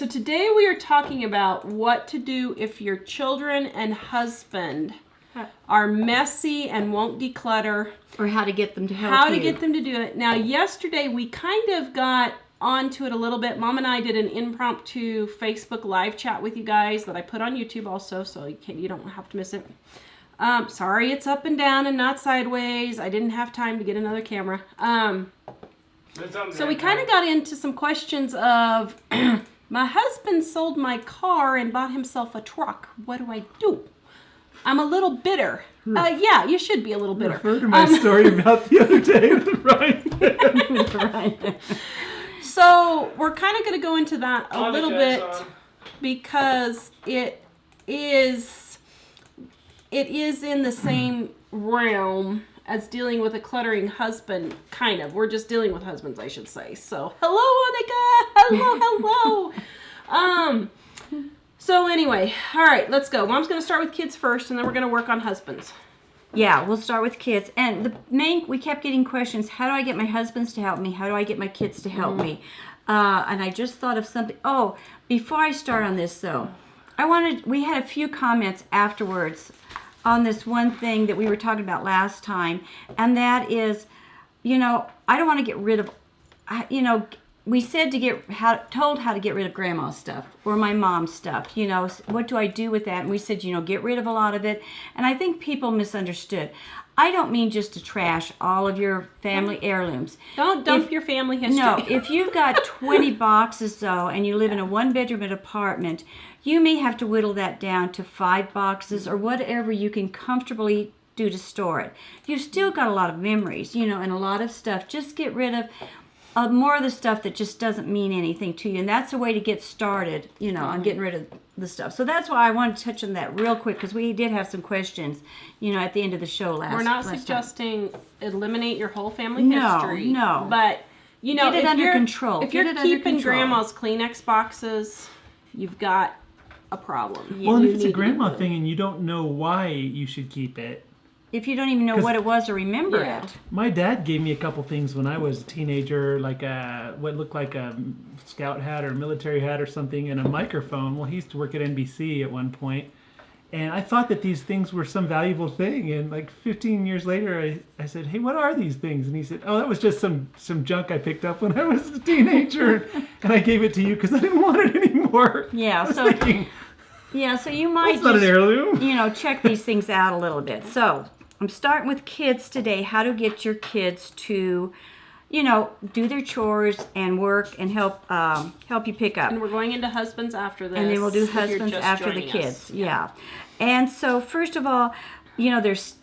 So today we are talking about what to do if your children and husband are messy and won't declutter. Or how to get them to help How to get them to do it. Now, yesterday we kind of got onto it a little bit. Mom and I did an impromptu Facebook live chat with you guys that I put on YouTube also, so you don't have to miss it. Sorry, it's up and down and not sideways. I didn't have time to get another camera. So we kind of got into some questions of... My husband sold my car and bought himself a truck. What do I do? I'm a little bitter. Yeah, you should be a little bitter. Refer to my story about the other day with Ryan. So we're kind of going to go into that a little bit because it is in the same realm as dealing with a cluttering husband, kind of. We're just dealing with husbands, I should say. So, hello, Annika. Hello. So anyway, all right, let's go. Mom's going to start with kids first, and then we're going to work on husbands. Yeah, we'll start with kids. And we kept getting questions. How do I get my husbands to help me? How do I get my kids to help me? And I just thought of something. Oh, before I start on this, though, we had a few comments afterwards on this one thing that we were talking about last time, and that is, I don't want to get rid of, we said told how to get rid of grandma's stuff or my mom's stuff. What do I do with that? And we said, get rid of a lot of it. And I think people misunderstood. I don't mean just to trash all of your family heirlooms. Don't dump your family history. No, if you've got 20 boxes, though, and you live in a one-bedroom apartment, you may have to whittle that down to 5 boxes or whatever you can comfortably do to store it. You've still got a lot of memories, and a lot of stuff. Just get rid of more of the stuff that just doesn't mean anything to you. And that's a way to get started, on getting rid of the stuff. So that's why I wanted to touch on that real quick, because we did have some questions, at the end of the show last time. We're not suggesting eliminate your whole family history. No. But, get it under control. If you're keeping grandma's Kleenex boxes, you've got a problem. Well, and if it's a grandma thing and you don't know why you should keep it. If you don't even know what it was or remember it. My dad gave me a couple things when I was a teenager, like what looked like a scout hat or military hat or something, and a microphone. Well, he used to work at NBC at one point, and I thought that these things were some valuable thing. And like 15 years later, I said, "Hey, what are these things?" And he said, "Oh, that was just some junk I picked up when I was a teenager, and I gave it to you because I didn't want it anymore." Yeah, so you might that's not an heirloom. Check these things out a little bit. So I'm starting with kids today. How to get your kids to, do their chores and work and help you pick up. And we're going into husbands after this. And then we'll do husbands after the kids. Yeah. And so first of all, there's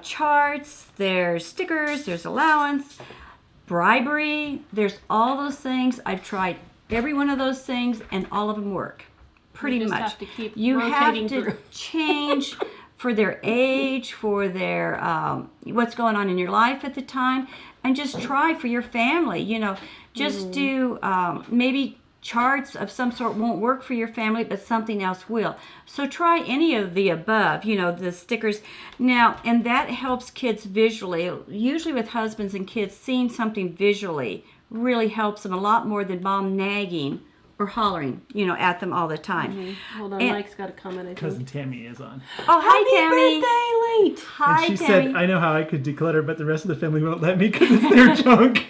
charts, there's stickers, there's allowance, bribery. There's all those things. I've tried every one of those things, and all of them work. Pretty much. Have to keep you have rotating to through. change for their age, for their what's going on in your life at the time, and just try for your family. Just do maybe charts of some sort won't work for your family, but something else will. So try any of the above. The stickers now, and that helps kids visually. Usually with husbands and kids, seeing something visually really helps them a lot more than mom nagging or hollering, at them all the time. Hold on, Mike's got a comment, I think. Cousin Tammy is on. Oh, hi, Tammy. Happy birthday late. Hi, and she Tammy. said, "I know how I could declutter, but the rest of the family won't let me because it's their junk."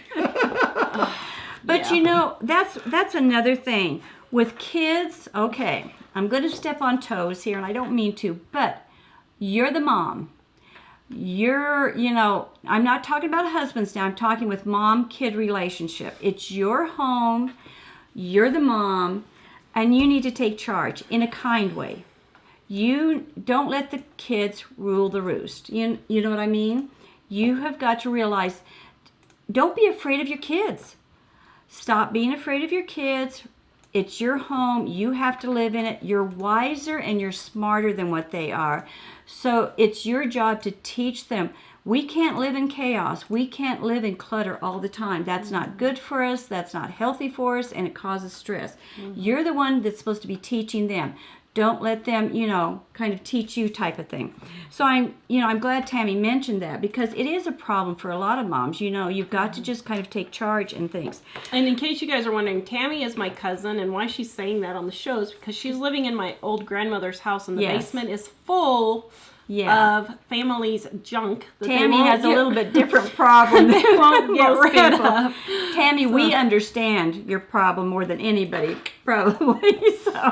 But that's another thing. With kids, okay, I'm going to step on toes here, and I don't mean to, but you're the mom. I'm not talking about husbands now. I'm talking with mom-kid relationship. It's your home. You're the mom, and you need to take charge in a kind way. You don't let the kids rule the roost. You know what I mean? You have got to realize, don't be afraid of your kids. Stop being afraid of your kids. It's your home. You have to live in it. You're wiser and you're smarter than what they are. So it's your job to teach them. We can't live in chaos. We can't live in clutter all the time. That's not good for us. That's not healthy for us, and it causes stress. You're the one that's supposed to be teaching them. Don't let them, kind of teach you type of thing. So I'm glad Tammy mentioned that, because it is a problem for a lot of moms. You've got to just kind of take charge and things. And in case you guys are wondering, Tammy is my cousin, and why she's saying that on the show is because she's living in my old grandmother's house, and the basement is full of family's junk. Tammy has a little bit different problem than won't get most rid people. of. Tammy, we understand your problem more than anybody, probably.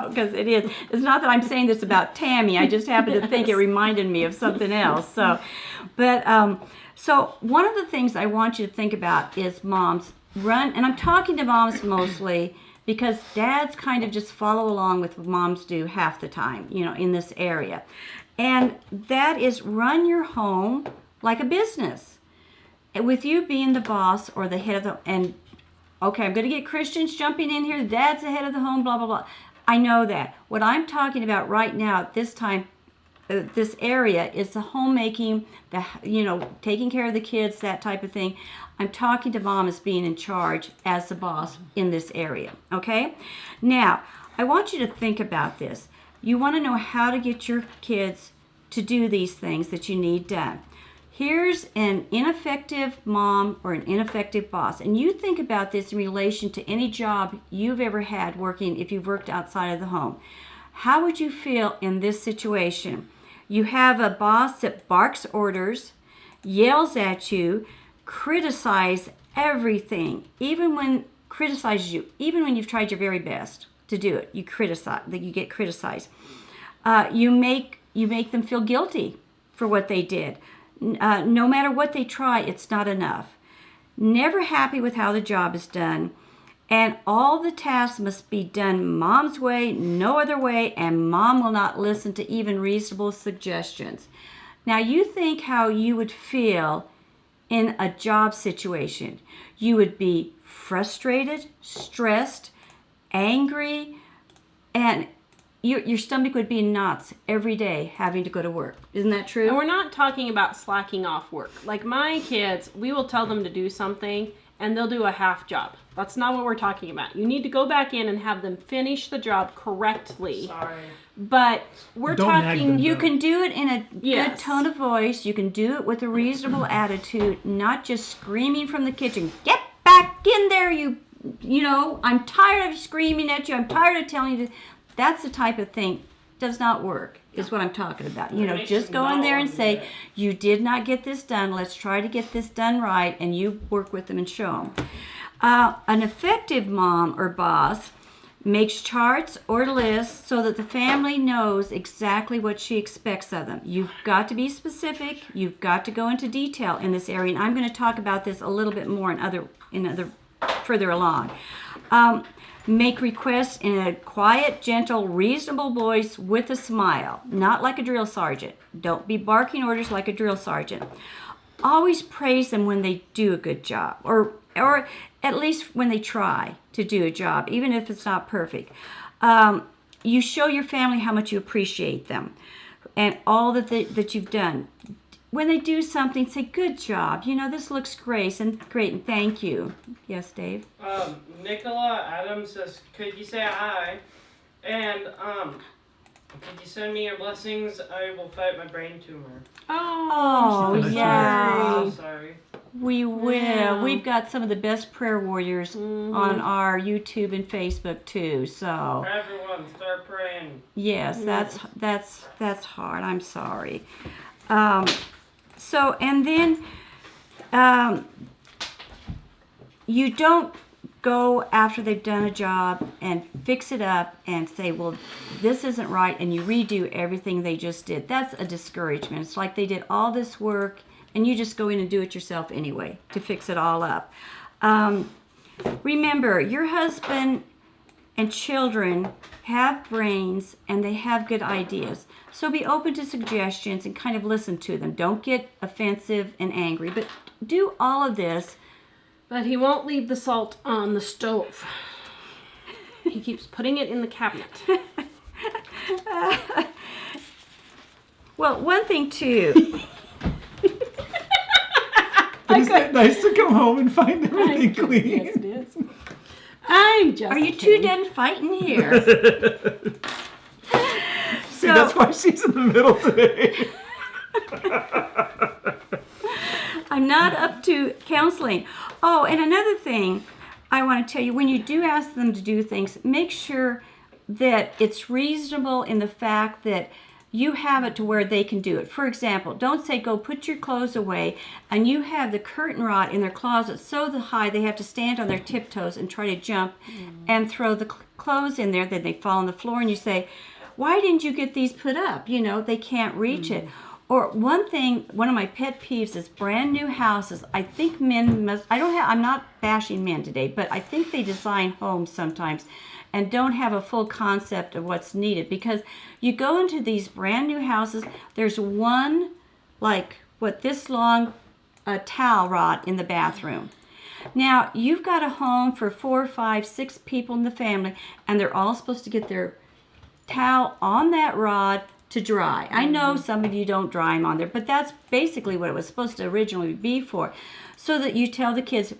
Because it is. It's not that I'm saying this about Tammy. I just happen to think it reminded me of something else. So one of the things I want you to think about is moms run, and I'm talking to moms mostly, because dads kind of just follow along with what moms do half the time, in this area. And that is, run your home like a business. With you being the boss or the head of the, and okay, I'm going to get Christians jumping in here. The dad's the head of the home, blah, blah, blah. I know that. What I'm talking about right now at this time, this area, is the homemaking, taking care of the kids, that type of thing. I'm talking to mom as being in charge as the boss in this area, okay? Now, I want you to think about this. You want to know how to get your kids to do these things that you need done. Here's an ineffective mom or an ineffective boss. And you think about this in relation to any job you've ever had working, if you've worked outside of the home. How would you feel in this situation? You have a boss that barks orders, yells at you, criticizes everything, even when you've tried your very best to do it. You get criticized. You make them feel guilty for what they did. No matter what they try, it's not enough. Never happy with how the job is done. And all the tasks must be done mom's way, no other way, and mom will not listen to even reasonable suggestions. Now you think how you would feel in a job situation. You would be frustrated, stressed, angry, and your stomach would be in knots every day having to go to work. Isn't that true? And we're not talking about slacking off work. Like my kids, we will tell them to do something and they'll do a half job. That's not what we're talking about. You need to go back in and have them finish the job correctly. Sorry. But we're Don't nag talking... them, You though. can do it in a good tone of voice. You can do it with a reasonable attitude, not just screaming from the kitchen. Get back in there, I'm tired of screaming at you. I'm tired of telling you. That's the type of thing does not work, is what I'm talking about. Just go in there and say, you did not get this done. Let's try to get this done right, and you work with them and show them. An effective mom or boss makes charts or lists so that the family knows exactly what she expects of them. You've got to be specific. You've got to go into detail in this area, and I'm going to talk about this a little bit more in other further along. Make requests in a quiet, gentle, reasonable voice with a smile, not like a drill sergeant. Don't be barking orders like a drill sergeant. Always praise them when they do a good job, or at least when they try to do a job, even if it's not perfect. You show your family how much you appreciate them and all that you've done. When they do something, say, good job. This looks great, and thank you. Yes, Dave? Nicola Adams says, could you say hi? And, could you send me your blessings? I will fight my brain tumor. Oh, yeah. I'm so sorry. We will. Yeah. We've got some of the best prayer warriors on our YouTube and Facebook, too. So, Everyone, start praying. yes, that's hard. I'm sorry. And then you don't go after they've done a job and fix it up and say, well, this isn't right, and you redo everything they just did. That's a discouragement. It's like they did all this work and you just go in and do it yourself anyway to fix it all up. Remember, your husband and children have brains and they have good ideas. So be open to suggestions and kind of listen to them. Don't get offensive and angry, but do all of this. But he won't leave the salt on the stove. He keeps putting it in the cabinet. Well, one thing too. But isn't it nice to come home and find everything clean? Yes, it is. I'm just Are you kidding. two done fighting here? See, that's why she's in the middle today. I'm not up to counseling. Oh, and another thing I want to tell you, when you do ask them to do things, make sure that it's reasonable in the fact that you have it to where they can do it. For example, don't say, go put your clothes away, and you have the curtain rod in their closet so high they have to stand on their tiptoes and try to jump and throw the clothes in there, then they fall on the floor, and you say, why didn't you get these put up? You know, they can't reach it. Or one of my pet peeves is brand new houses. I think men must, I'm not bashing men today, but I think they design homes sometimes and don't have a full concept of what's needed, because you go into these brand new houses, there's one, like, this long towel rod in the bathroom. Now, you've got a home for 4, 5, 6 people in the family, and they're all supposed to get their towel on that rod to dry. I know some of you don't dry them on there, but that's basically what it was supposed to originally be for. So that you tell the kids,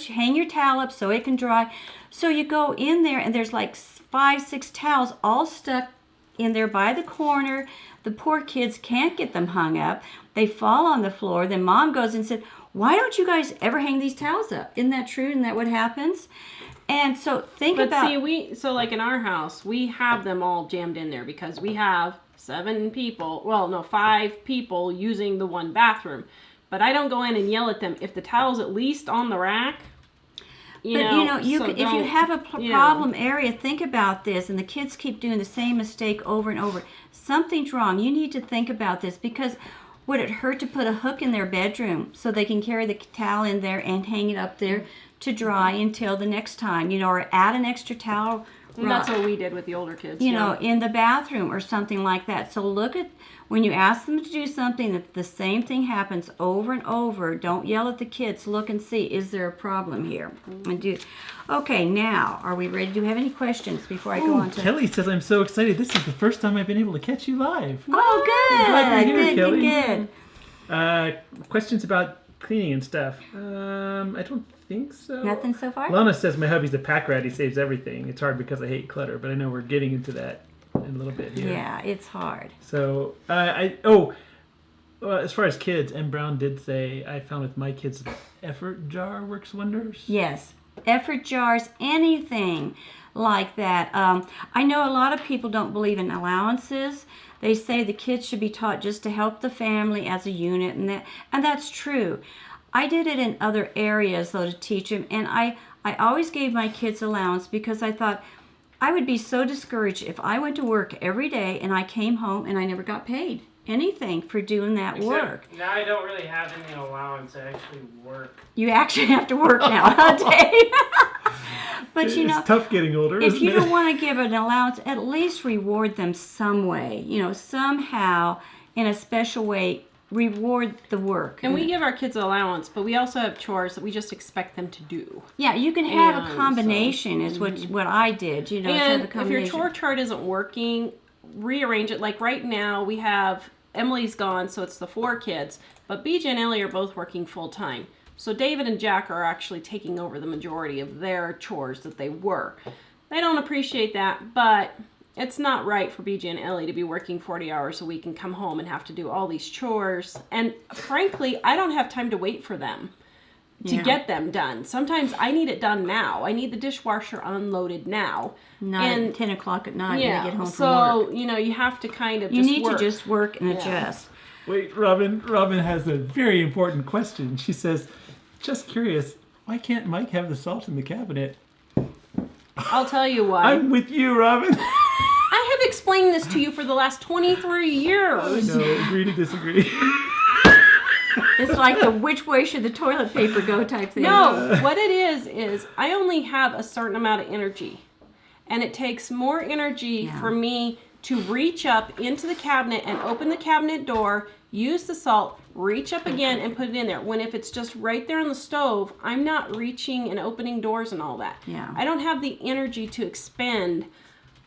hang your towel up so it can dry. So you go in there and there's like 5, 6 towels all stuck in there by the corner. The poor kids can't get them hung up. They fall on the floor. Then mom goes and said, why don't you guys ever hang these towels up? Isn't that true? Isn't that what happens? And so so like in our house, we have them all jammed in there because we have 5 people using the one bathroom. But I don't go in and yell at them if the towel's at least on the rack. If you have a problem area, think about this, and the kids keep doing the same mistake over and over. Something's wrong. You need to think about this, because would it hurt to put a hook in their bedroom so they can carry the towel in there and hang it up there to dry until the next time, or add an extra towel? And that's what we did with the older kids. In the bathroom or something like that. So look at, when you ask them to do something, that the same thing happens over and over. Don't yell at the kids. Look and see, is there a problem here? Okay, now, are we ready? Do you have any questions before I go on to... Kelly says, I'm so excited. This is the first time I've been able to catch you live. Oh, good. Glad you're here, Good. Questions about cleaning and stuff. I don't think so. Nothing so far? Lana says my hubby's a pack rat. He saves everything. It's hard because I hate clutter, but I know we're getting into that in a little bit here. Yeah, it's hard. So, as far as kids, M. Brown did say, I found with my kids, effort jar works wonders. Yes, effort jars, anything like that. I know a lot of people don't believe in allowances. They say the kids should be taught just to help the family as a unit, and that's true. I did it in other areas, though, to teach them, and I always gave my kids allowance because I thought I would be so discouraged if I went to work every day and I came home and I never got paid anything for doing that work. Now I don't really have any allowance. I actually work. You actually have to work now, huh, Dave? But it's tough getting older. If you don't want to give an allowance, at least reward them some way. Somehow, in a special way, reward the work. And we give our kids allowance, but we also have chores that we just expect them to do. Yeah, you can have a combination, is what I did. And if your chore chart isn't working, rearrange it. Like right now, we have Emily's gone, so it's the 4 kids, but BJ and Ellie are both working full time. So David and Jack are actually taking over the majority of their chores that they were. They don't appreciate that, but it's not right for BJ and Ellie to be working 40 hours a week and come home and have to do all these chores. And frankly, I don't have time to wait for them to get them done. Sometimes I need it done now. I need the dishwasher unloaded now. Not at 10 o'clock at night when they get home from work. So, you have to kind of You need to just work and adjust. Wait, Robin has a very important question. She says, just curious, why can't Mike have the salt in the cabinet? I'll tell you why. I'm with you, Robin. I have explained this to you for the last 23 years. I know, agree to disagree. It's like the which way should the toilet paper go type thing. No, what it is I only have a certain amount of energy. And it takes more energy for me to reach up into the cabinet and open the cabinet door, use the salt, reach up again and put it in there. When if it's just right there on the stove, I'm not reaching and opening doors and all that. Yeah. I don't have the energy to expend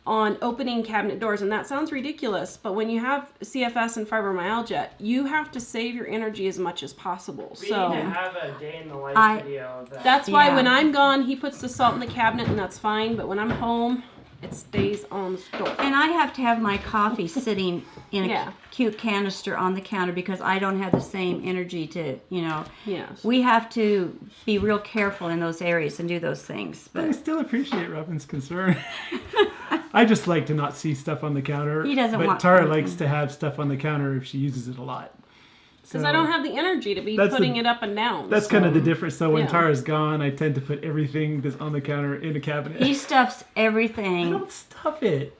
on opening cabinet doors, and that sounds ridiculous, but when you have CFS and fibromyalgia, you have to save your energy as much as possible. We So need to have a day in the life video of that. that's why when I'm gone, he puts the salt in the cabinet, and that's fine, but when I'm home, it stays on the stove. And I have to have my coffee sitting in a Yeah. cute canister on the counter because I don't have the same energy to, Yes. we have to be real careful in those areas and do those things. But I But still appreciate Robin's concern. I just like to not see stuff on the counter. He doesn't but want Tara anything. likes to have stuff on the counter if she uses it a lot. Because So I don't have the energy to be that's putting the- it up and down. That's kind of the difference. So when yeah. Tara's gone, I tend to put everything that's on the counter in a cabinet. he stuffs I everything. don't stuff it.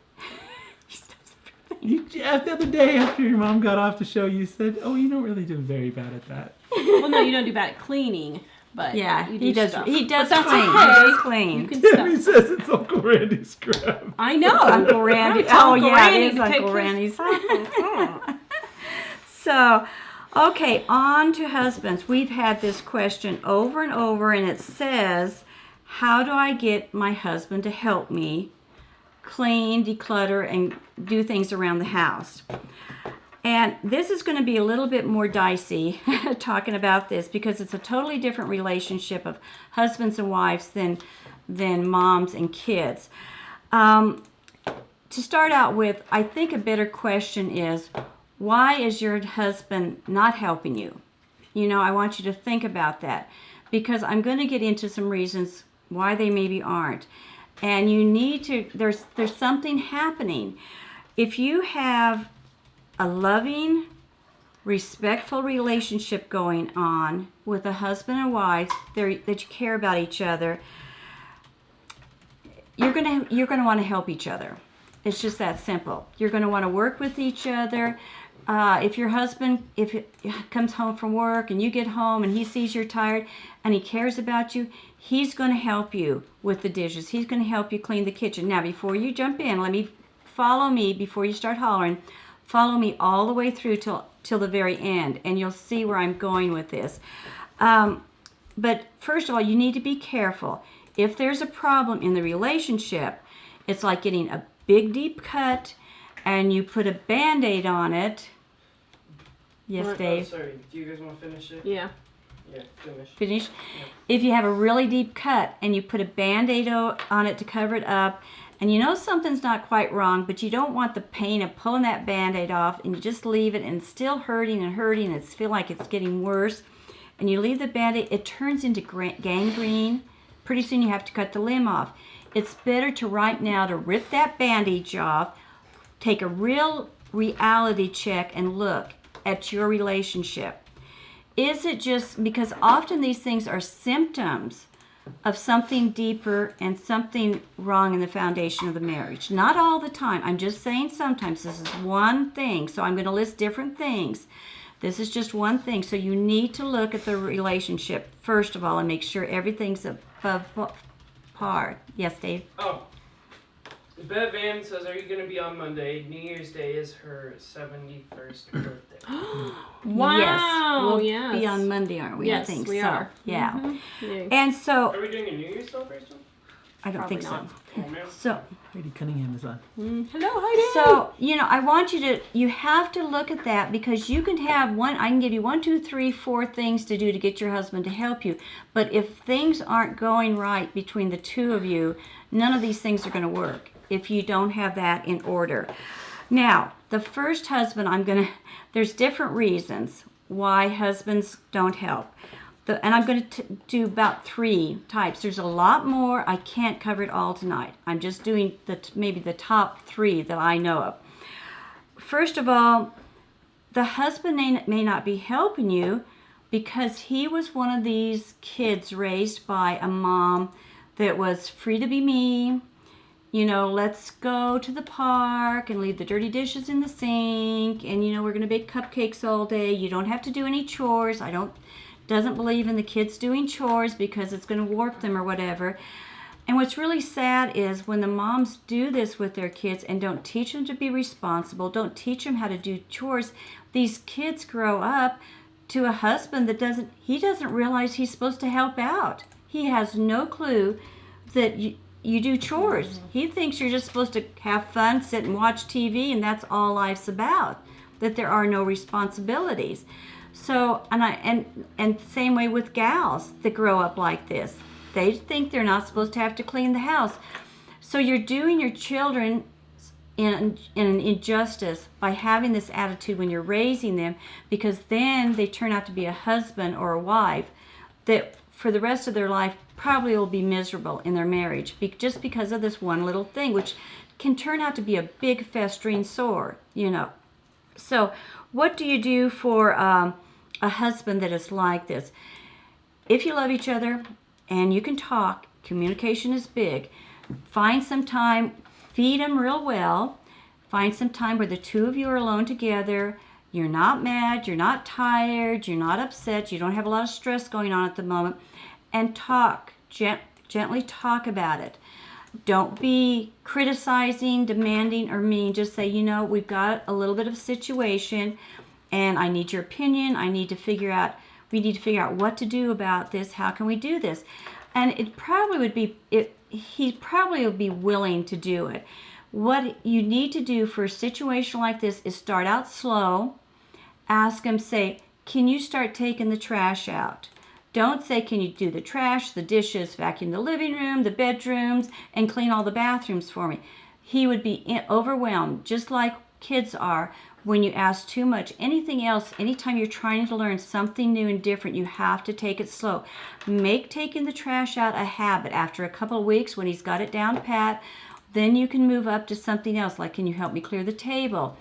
He stuffs everything. The other day after your mom got off the show, you said, "Oh, you don't really do very bad at that." Well, no, you don't do bad at cleaning, but Yeah, you he does. stuff. He does But that's clean. okay. He does clean. You can Timmy stuff. says it's Uncle Randy's crap. I know. Uncle Randy. Right, tell Oh Uncle yeah, Randy it is to take Uncle his Randy's. stuff. So, okay, on to husbands. We've had this question over and over, and it says, how do I get my husband to help me clean, declutter, and do things around the house? And this is going to be a little bit more dicey talking about this because it's a totally different relationship of husbands and wives than moms and kids. To start out with, I think a better question is, why is your husband not helping you? I want you to think about that because I'm going to get into some reasons why they maybe aren't. And you need to, there's something happening. If you have a loving, respectful relationship going on with a husband and wife that you care about each other, you're gonna want to help each other. It's just that simple. You're going to want to work with each other. If your husband, if he comes home from work and you get home and he sees you're tired and he cares about you, he's going to help you with the dishes. He's going to help you clean the kitchen. Now, before you jump in, follow me before you start hollering. Follow me all the way through till the very end, and you'll see where I'm going with this. But first of all, you need to be careful. If there's a problem in the relationship, it's like getting a big deep cut and you put a Band-Aid on it. Yes, Oh, Dave? sorry. Do you guys want to finish it? Yeah. Yeah, finish. Finish? If you have a really deep cut and you put a Band-Aid on it to cover it up, and you know something's not quite wrong, but you don't want the pain of pulling that Band-Aid off, and you just leave it and it's still hurting and hurting, and it's feel like it's getting worse, and you leave the Band-Aid, it turns into gangrene. Pretty soon you have to cut the limb off. It's better to right now to rip that bandage off, take a real reality check and look at your relationship. Is it just, because often these things are symptoms of something deeper and something wrong in the foundation of the marriage. Not all the time. I'm just saying sometimes. This is one thing. So I'm going to list different things. This is just one thing. So you need to look at the relationship first of all and make sure everything's above par. Yes, Dave? Oh. Bev Ann says, are you going to be on Monday? New Year's Day is her 71st birthday. Wow. Yes. We'll yes. be on Monday, aren't we? Yes, I think we so. are. Yeah. Yay. And so, Are we doing a New Year's celebration? I don't Probably think not. so. Oh, man. So, Heidi Cunningham is on. Hello, Heidi. So, I want you have to look at that because you can have I can give you 1, 2, 3, 4 things to do to get your husband to help you. But if things aren't going right between the two of you, none of these things are going to work if you don't have that in order. Now, the first husband, there's different reasons why husbands don't help. And I'm going to do about 3 types. There's a lot more. I can't cover it all tonight. I'm just doing maybe the top 3 that I know of. First of all, the husband may not be helping you because he was one of these kids raised by a mom that was free to be me. Let's go to the park and leave the dirty dishes in the sink. And, we're going to bake cupcakes all day. You don't have to do any chores. Doesn't believe in the kids doing chores because it's going to warp them or whatever. And what's really sad is when the moms do this with their kids and don't teach them to be responsible, don't teach them how to do chores, these kids grow up to a husband that doesn't realize he's supposed to help out. He has no clue that you do chores. He thinks you're just supposed to have fun, sit and watch TV, and that's all life's about, that there are no responsibilities. So, and same way with gals that grow up like this. They think they're not supposed to have to clean the house. So you're doing your children in an injustice by having this attitude when you're raising them, because then they turn out to be a husband or a wife that for the rest of their life probably will be miserable in their marriage just because of this one little thing, which can turn out to be a big festering sore, you know. So what do you do for a husband that is like this? If you love each other and you can talk, communication is big. Find some time, feed them real well. Find some time where the two of you are alone together. You're not mad, you're not tired, you're not upset, you don't have a lot of stress going on at the moment. And talk, gently talk about it. Don't be criticizing, demanding, or mean. Just say, you know, we've got a little bit of a situation and I need your opinion. We need to figure out what to do about this. How can we do this? And he probably would be willing to do it. What you need to do for a situation like this is start out slow. Ask him, say, can you start taking the trash out? Don't say, can you do the trash, the dishes, vacuum the living room, the bedrooms, and clean all the bathrooms for me? He would be overwhelmed, just like kids are when you ask too much. Anything else, anytime you're trying to learn something new and different, you have to take it slow. Make taking the trash out a habit. After a couple of weeks, when he's got it down pat, then you can move up to something else, like, can you help me clear the table?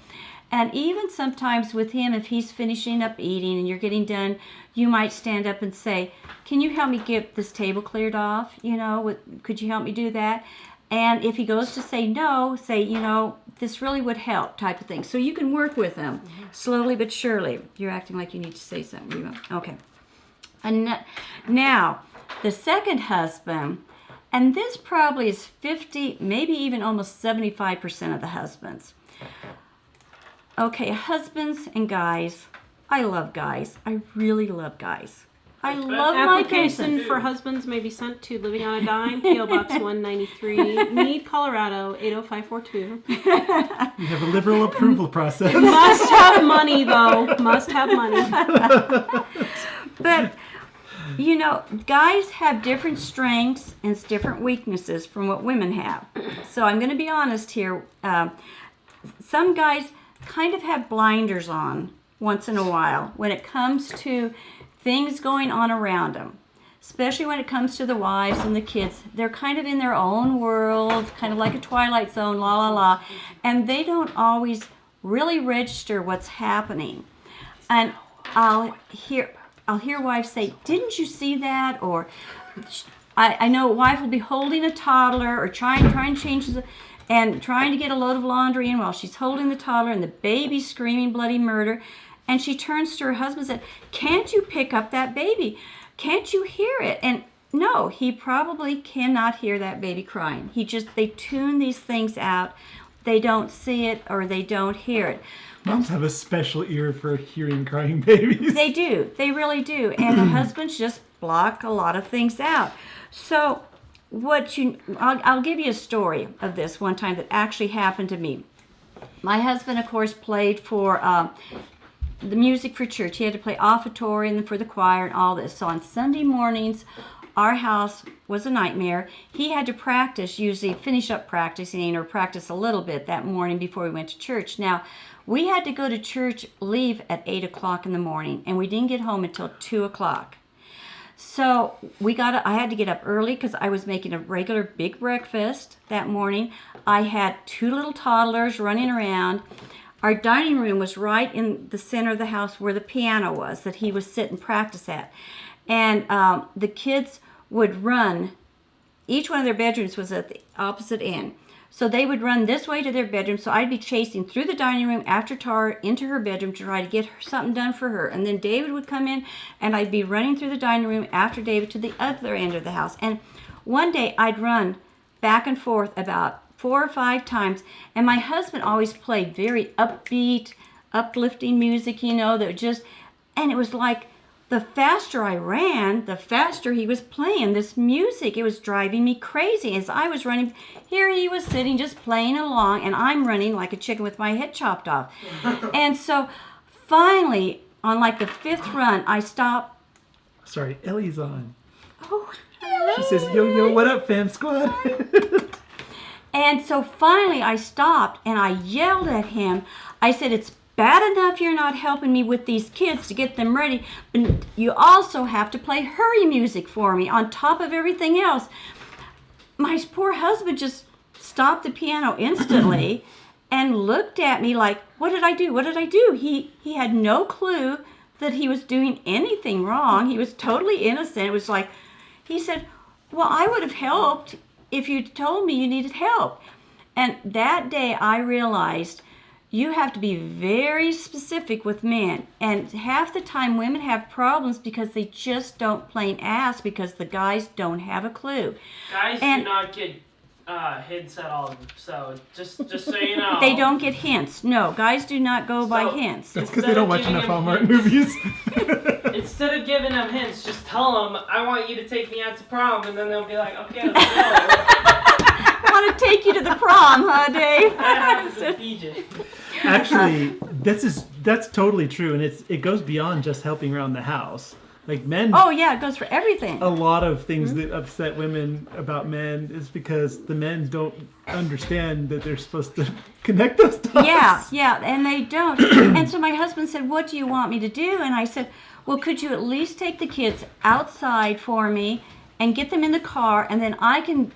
And even sometimes with him, if he's finishing up eating and you're getting done, you might stand up and say, can you help me get this table cleared off? You know, could you help me do that? And if he goes to say no, say, you know, this really would help, type of thing. So you can work with him slowly but surely. You're acting like you need to say something. Okay. And now, the second husband, and this probably is 50, maybe even almost 75% of the husbands. Okay, husbands and guys. I love guys. I really love guys. I love my Application patients. for husbands may be sent to Living on a Dime, P.O. Box 193, Meade, Colorado, 80542. You have a liberal approval process. Must have money, though. Must have money. But, you know, guys have different strengths and different weaknesses from what women have. So I'm going to be honest here. Some guys kind of have blinders on once in a while when it comes to things going on around them, especially when it comes to the wives and the kids. They're kind of in their own world, kind of like a Twilight Zone, la la la, and they don't always really register what's happening. And I'll hear wives say, didn't you see that? Or I know a wife will be holding a toddler or trying to change and trying to get a load of laundry in while she's holding the toddler and the baby's screaming bloody murder. And she turns to her husband and said, can't you pick up that baby? Can't you hear it? And no, he probably cannot hear that baby crying. They tune these things out. They don't see it or they don't hear it. Moms have a special ear for hearing crying babies. They do. They really do. And the husbands just block a lot of things out. So I'll give you a story of this one time that actually happened to me. My husband, of course, played for the music for church. He had to play offertory and for the choir and all this. So on Sunday mornings, our house was a nightmare. He had to practice, usually finish up practicing or practice a little bit that morning before we went to church. Now, we had to go to church, leave at 8 o'clock in the morning, and we didn't get home until 2 o'clock. So I had to get up early because I was making a regular big breakfast that morning. I had 2 little toddlers running around. Our dining room was right in the center of the house where the piano was that he would sit and practice at. And the kids would run. Each one of their bedrooms was at the opposite end. So they would run this way to their bedroom. So I'd be chasing through the dining room after Tawra into her bedroom to try to get something done for her. And then David would come in and I'd be running through the dining room after David to the other end of the house. And one day I'd run back and forth about 4 or 5 times. And my husband always played very upbeat, uplifting music, and it was like the faster I ran, the faster he was playing this music. It was driving me crazy. As I was running, here he was sitting just playing along, and I'm running like a chicken with my head chopped off. And so finally, on like the 5th run, I stopped. Sorry, Ellie's on. Oh, She says, yo, what up, fam squad? And so finally I stopped and I yelled at him. I said, it's bad enough you're not helping me with these kids to get them ready, but you also have to play hurry music for me on top of everything else. My poor husband just stopped the piano instantly and looked at me like, what did I do? What did I do? He had no clue that he was doing anything wrong. He was totally innocent. It was like, he said, well, I would have helped if you told me you needed help. And that day I realized you have to be very specific with men. And half the time women have problems because they just don't plain ask because the guys don't have a clue. Guys do not get hints at all, so just so you know. They don't get hints. No, guys do not go by hints. That's because they don't watch enough Hallmark movies. Instead of giving them hints, just tell them, I want you to take me out to prom, and then they'll be like, okay, let's go. I want to take you to the prom, huh, Dave? That happens with DJ. Actually, that's totally true, and it goes beyond just helping around the house. Like men. Oh yeah, it goes for everything. A lot of things that upset women about men is because the men don't understand that they're supposed to connect those dots. Yeah, and they don't. And so my husband said, what do you want me to do? And I said, well, could you at least take the kids outside for me and get them in the car, and then I can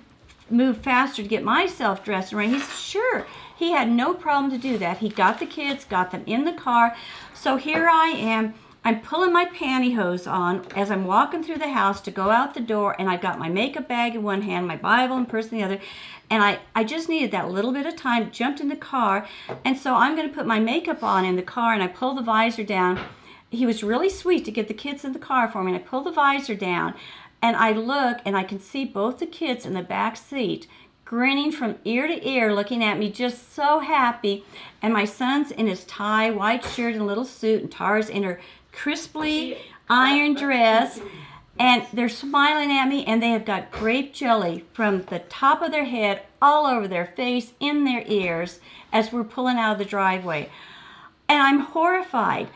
move faster to get myself dressed and ready? He said, sure. He had no problem to do that. He got the kids, got them in the car. So here I am. I'm pulling my pantyhose on as I'm walking through the house to go out the door, and I've got my makeup bag in one hand, my Bible and purse in the other, and I just needed that little bit of time, jumped in the car, and so I'm going to put my makeup on in the car, and I pull the visor down. He was really sweet to get the kids in the car for me, and I pull the visor down, and I look, and I can see both the kids in the back seat, grinning from ear to ear, looking at me just so happy, and my son's in his tie, white shirt, and little suit, and Tara's in her crisply ironed dress, and they're smiling at me, and they have got grape jelly from the top of their head all over their face, in their ears, as we're pulling out of the driveway. And I'm horrified,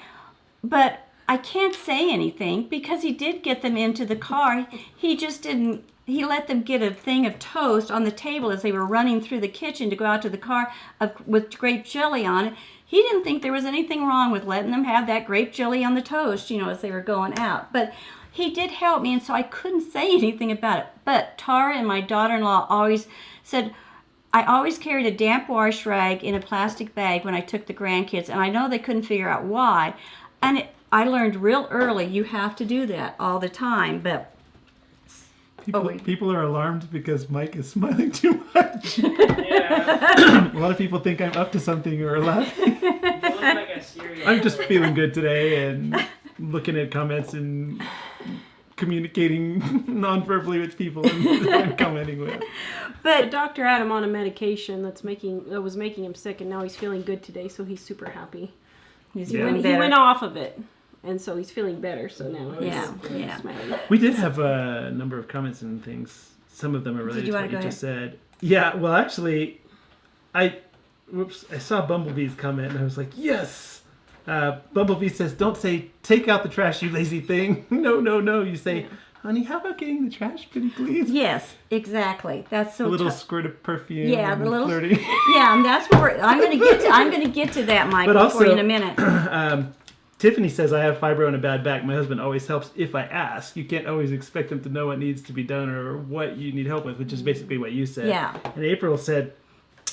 but I can't say anything because he did get them into the car. He just didn't. He let them get a thing of toast on the table as they were running through the kitchen to go out to the car with grape jelly on it. He didn't think there was anything wrong with letting them have that grape jelly on the toast, as they were going out. But he did help me, and so I couldn't say anything about it. But Tara and my daughter-in-law always said, I always carried a damp wash rag in a plastic bag when I took the grandkids, and I know they couldn't figure out why. And I learned real early, you have to do that all the time, but... People are alarmed because Mike is smiling too much. Yeah. A lot of people think I'm up to something or laughing. You look like a serial I'm just killer. feeling good today and looking at comments and communicating non-verbally with people and commenting with. But Dr. Adam on a medication that was making him sick, and now he's feeling good today, so he's super happy. He's Yeah. doing He better. went off of it, and so he's feeling better. So now he's Yeah. smiling. We did have a number of comments and things. Some of them are related you to wanna what you go just said. Yeah, well, actually, I saw Bumblebee's comment and I was like, yes. Bumblebee says, don't say, take out the trash, you lazy thing. No. You say, honey, how about getting the trash pretty, please? Yes, exactly. That's so A little tough. squirt of perfume. Yeah, and the little. flirting. Yeah, and that's what I'm going to get to. I'm going to get to that, Michael, But for you also- in a minute. Tiffany says, I have fibro and a bad back. My husband always helps if I ask. You can't always expect them to know what needs to be done or what you need help with, which is basically what you said. Yeah. And April said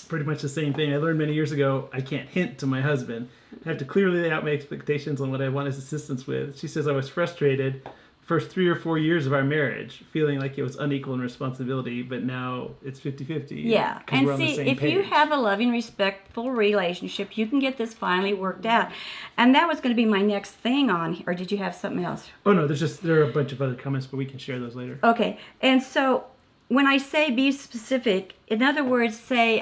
pretty much the same thing. I learned many years ago, I can't hint to my husband. I have to clearly lay out my expectations on what I want his assistance with. She says, I was frustrated first 3 or 4 years of our marriage, feeling like it was unequal in responsibility, but now it's 50-50. Yeah, 'cause and we're on the see, same if you page. have a loving, respectful relationship, you can get this finally worked out. And that was going to be my next thing on, or did you have something else? Oh, no, there are a bunch of other comments, but we can share those later. Okay, and so when I say be specific, in other words, say,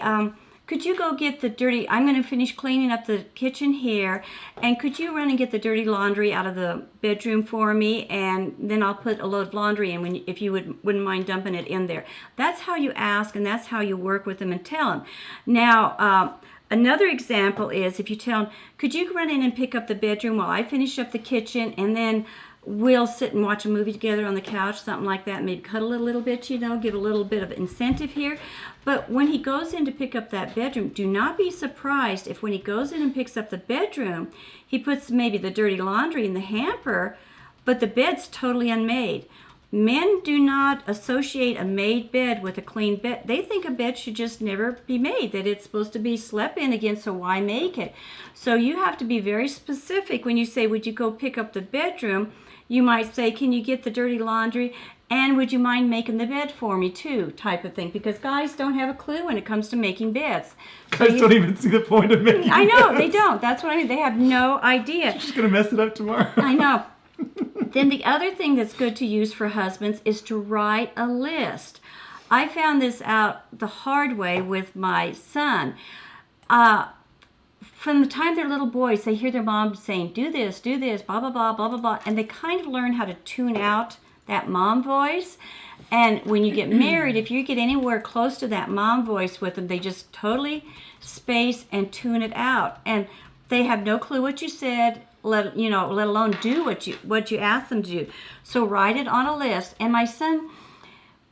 could you go get the dirty, I'm going to finish cleaning up the kitchen here, and could you run and get the dirty laundry out of the bedroom for me, and then I'll put a load of laundry in if you wouldn't mind dumping it in there. That's how you ask, and that's how you work with them and tell them. Now, another example is if you tell them, could you run in and pick up the bedroom while I finish up the kitchen, and then we'll sit and watch a movie together on the couch, something like that, maybe cuddle a little bit, you know, give a little bit of incentive here. But when he goes in to pick up that bedroom, do not be surprised if when he goes in and picks up the bedroom, he puts maybe the dirty laundry in the hamper, but the bed's totally unmade. Men do not associate a made bed with a clean bed. They think a bed should just never be made, that it's supposed to be slept in again, so why make it? So you have to be very specific when you say, would you go pick up the bedroom? You might say, can you get the dirty laundry? And would you mind making the bed for me too, type of thing. Because guys don't have a clue when it comes to making beds. Guys don't even see the point of making I know, beds. they don't. That's what I mean. They have no idea. You're just going to mess it up tomorrow. I know. Then the other thing that's good to use for husbands is to write a list. I found this out the hard way with my son. From the time they're little boys, they hear their mom saying, do this, blah, blah, blah, blah, blah, blah. And they kind of learn how to tune out that mom voice. And when you get married, if you get anywhere close to that mom voice with them, they just totally space and tune it out. And they have no clue what you said, let alone do what you asked them to do. So write it on a list. And my son,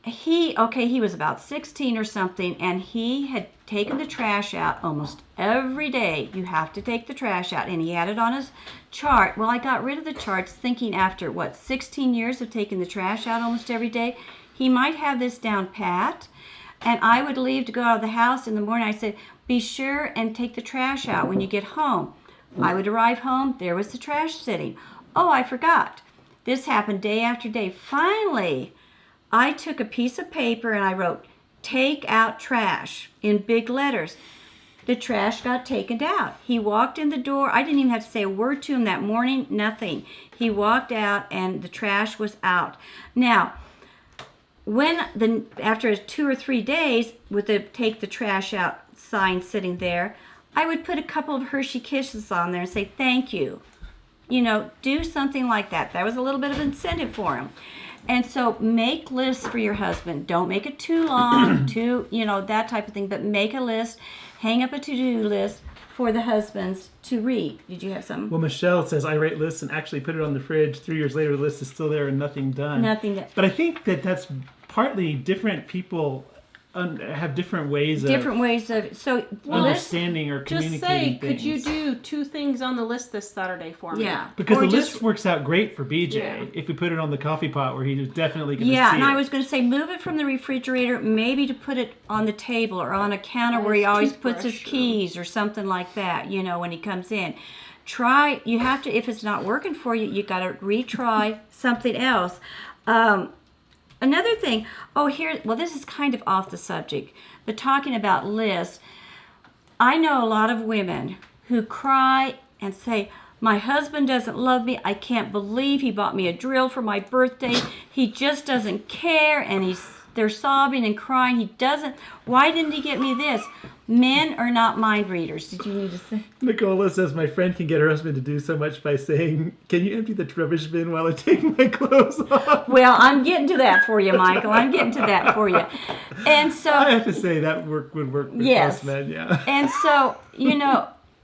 he was about 16 or something, and he had taken the trash out almost every day. You have to take the trash out, and he had it on his chart. Well, I got rid of the charts thinking after 16 years of taking the trash out almost every day, he might have this down pat. And I would leave to go out of the house in the morning. I said, be sure and take the trash out when you get home. I would arrive home, there was the trash sitting. Oh, I forgot. This happened day after day. Finally, I took a piece of paper and I wrote, take out trash in big letters. The trash got taken out. He walked in the door. I didn't even have to say a word to him that morning, nothing. He walked out and the trash was out. Now, after 2 or 3 days with the take the trash out sign sitting there, I would put a couple of Hershey Kisses on there and say, thank you. You know, do something like that. That was a little bit of incentive for him. And so make lists for your husband. Don't make it too long, that type of thing, but make a list, hang up a to-do list for the husbands to read. Did you have something? Well, Michelle says, I write lists and actually put it on the fridge. 3 years later, the list is still there and nothing done. But I think that's partly different people have different ways of understanding or communicating just say, things. could you do 2 things on the list this Saturday for me? Yeah. Because the list works out great for BJ if we put it on the coffee pot where he's definitely going to see it. Yeah, and I was going to say move it from the refrigerator, maybe to put it on the table or on a counter where he always puts his keys or something like that, when he comes in. You have to, if it's not working for you, you got to retry something else. Another thing, this is kind of off the subject, but talking about lists, I know a lot of women who cry and say, my husband doesn't love me. I can't believe he bought me a drill for my birthday. He just doesn't care, and they're sobbing and crying. Why didn't he get me this? Men are not mind readers. Did you need to say? Nicola says, my friend can get her husband to do so much by saying, can you empty the rubbish bin while I take my clothes off? Well, I'm getting to that for you, Michael. I'm getting to that for you. And so I have to say that would work with most men, yeah. And so,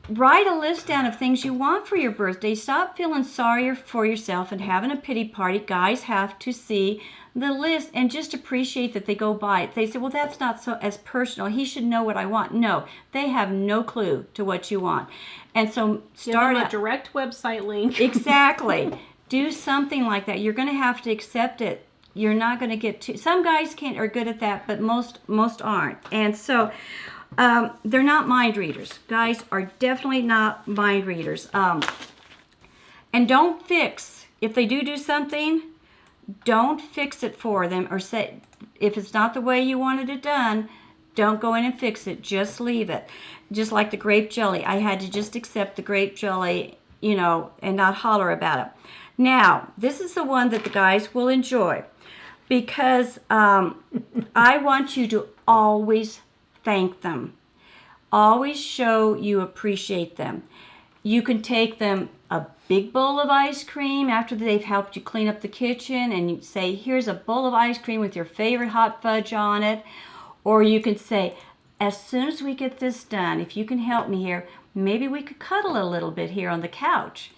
write a list down of things you want for your birthday. Stop feeling sorry for yourself and having a pity party. Guys have to see the list and just appreciate that they go by it. They say, well, that's not so as personal. He should know what I want. No, they have no clue to what you want. And so start a direct website link. Exactly. Do something like that. You're going to have to accept it. You're not going to get some guys are good at that, but most aren't. And so they're not mind readers. Guys are definitely not mind readers. And don't fix. If they do something, don't fix it for them or say, if it's not the way you wanted it done, don't go in and fix it. Just leave it. Just like the grape jelly. I had to just accept the grape jelly, and not holler about it. Now, this is the one that the guys will enjoy because I want you to always thank them. Always show you appreciate them. You can take them a big bowl of ice cream after they've helped you clean up the kitchen and you say, here's a bowl of ice cream with your favorite hot fudge on it. Or you can say, as soon as we get this done, if you can help me here, maybe we could cuddle a little bit here on the couch.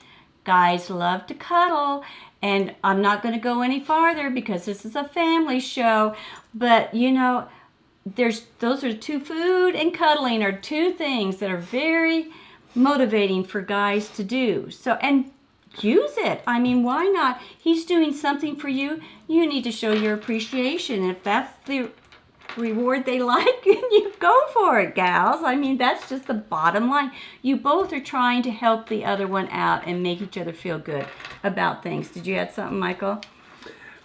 Guys love to cuddle, and I'm not going to go any farther because this is a family show, but you know, those are food and cuddling are two things that are very motivating for guys to do. So, and use it. I mean, why not? He's doing something for you. You need to show your appreciation. If that's the reward they like, you go for it, gals. I mean, that's just the bottom line. You both are trying to help the other one out and make each other feel good about things. Did you add something, Michael?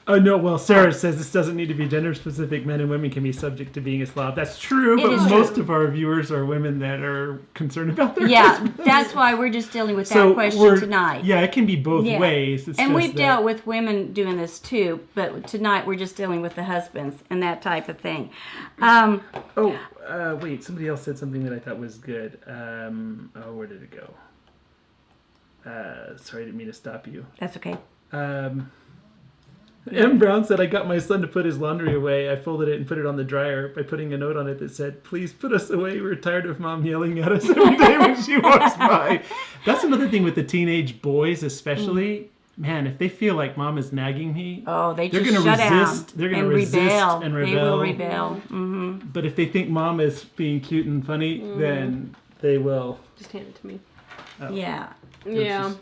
Oh, no. Well, Sarah says this doesn't need to be gender specific. Men and women can be subject to being a slob. That's true, It but is most true. of our viewers are women that are concerned about their Yeah, husbands. that's why we're just dealing with that So question tonight. Yeah, it can be both Yeah. ways. It's And just we've that- dealt with women doing this too, but tonight we're just dealing with the husbands and that type of thing. Wait, somebody else said something that I thought was good. Where did it go? Sorry, I didn't mean to stop you. That's okay. M. Brown said, I got my son to put his laundry away. I folded it and put it on the dryer by putting a note on it that said, please put us away. We're tired of mom yelling at us every day when she walks by. That's another thing with the teenage boys especially. Man, if they feel like mom is nagging me, Oh, they're gonna just shut resist. down They're gonna and resist rebel. and They rebel. will rebel. Hmm. but if they think mom is being cute and funny, then they will. Just hand it to me. Yeah. Yeah.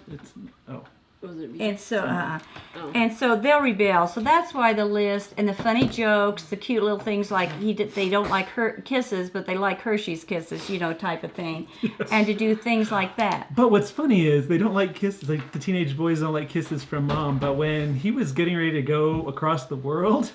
And Oh. and so they'll rebel. So that's why the list and the funny jokes, the cute little things like they don't like her kisses, but they like Hershey's kisses, you know, type of thing, and to do things like that. But what's funny is they don't like kisses. Like the teenage boys don't like kisses from mom. But when he was getting ready to go across the world,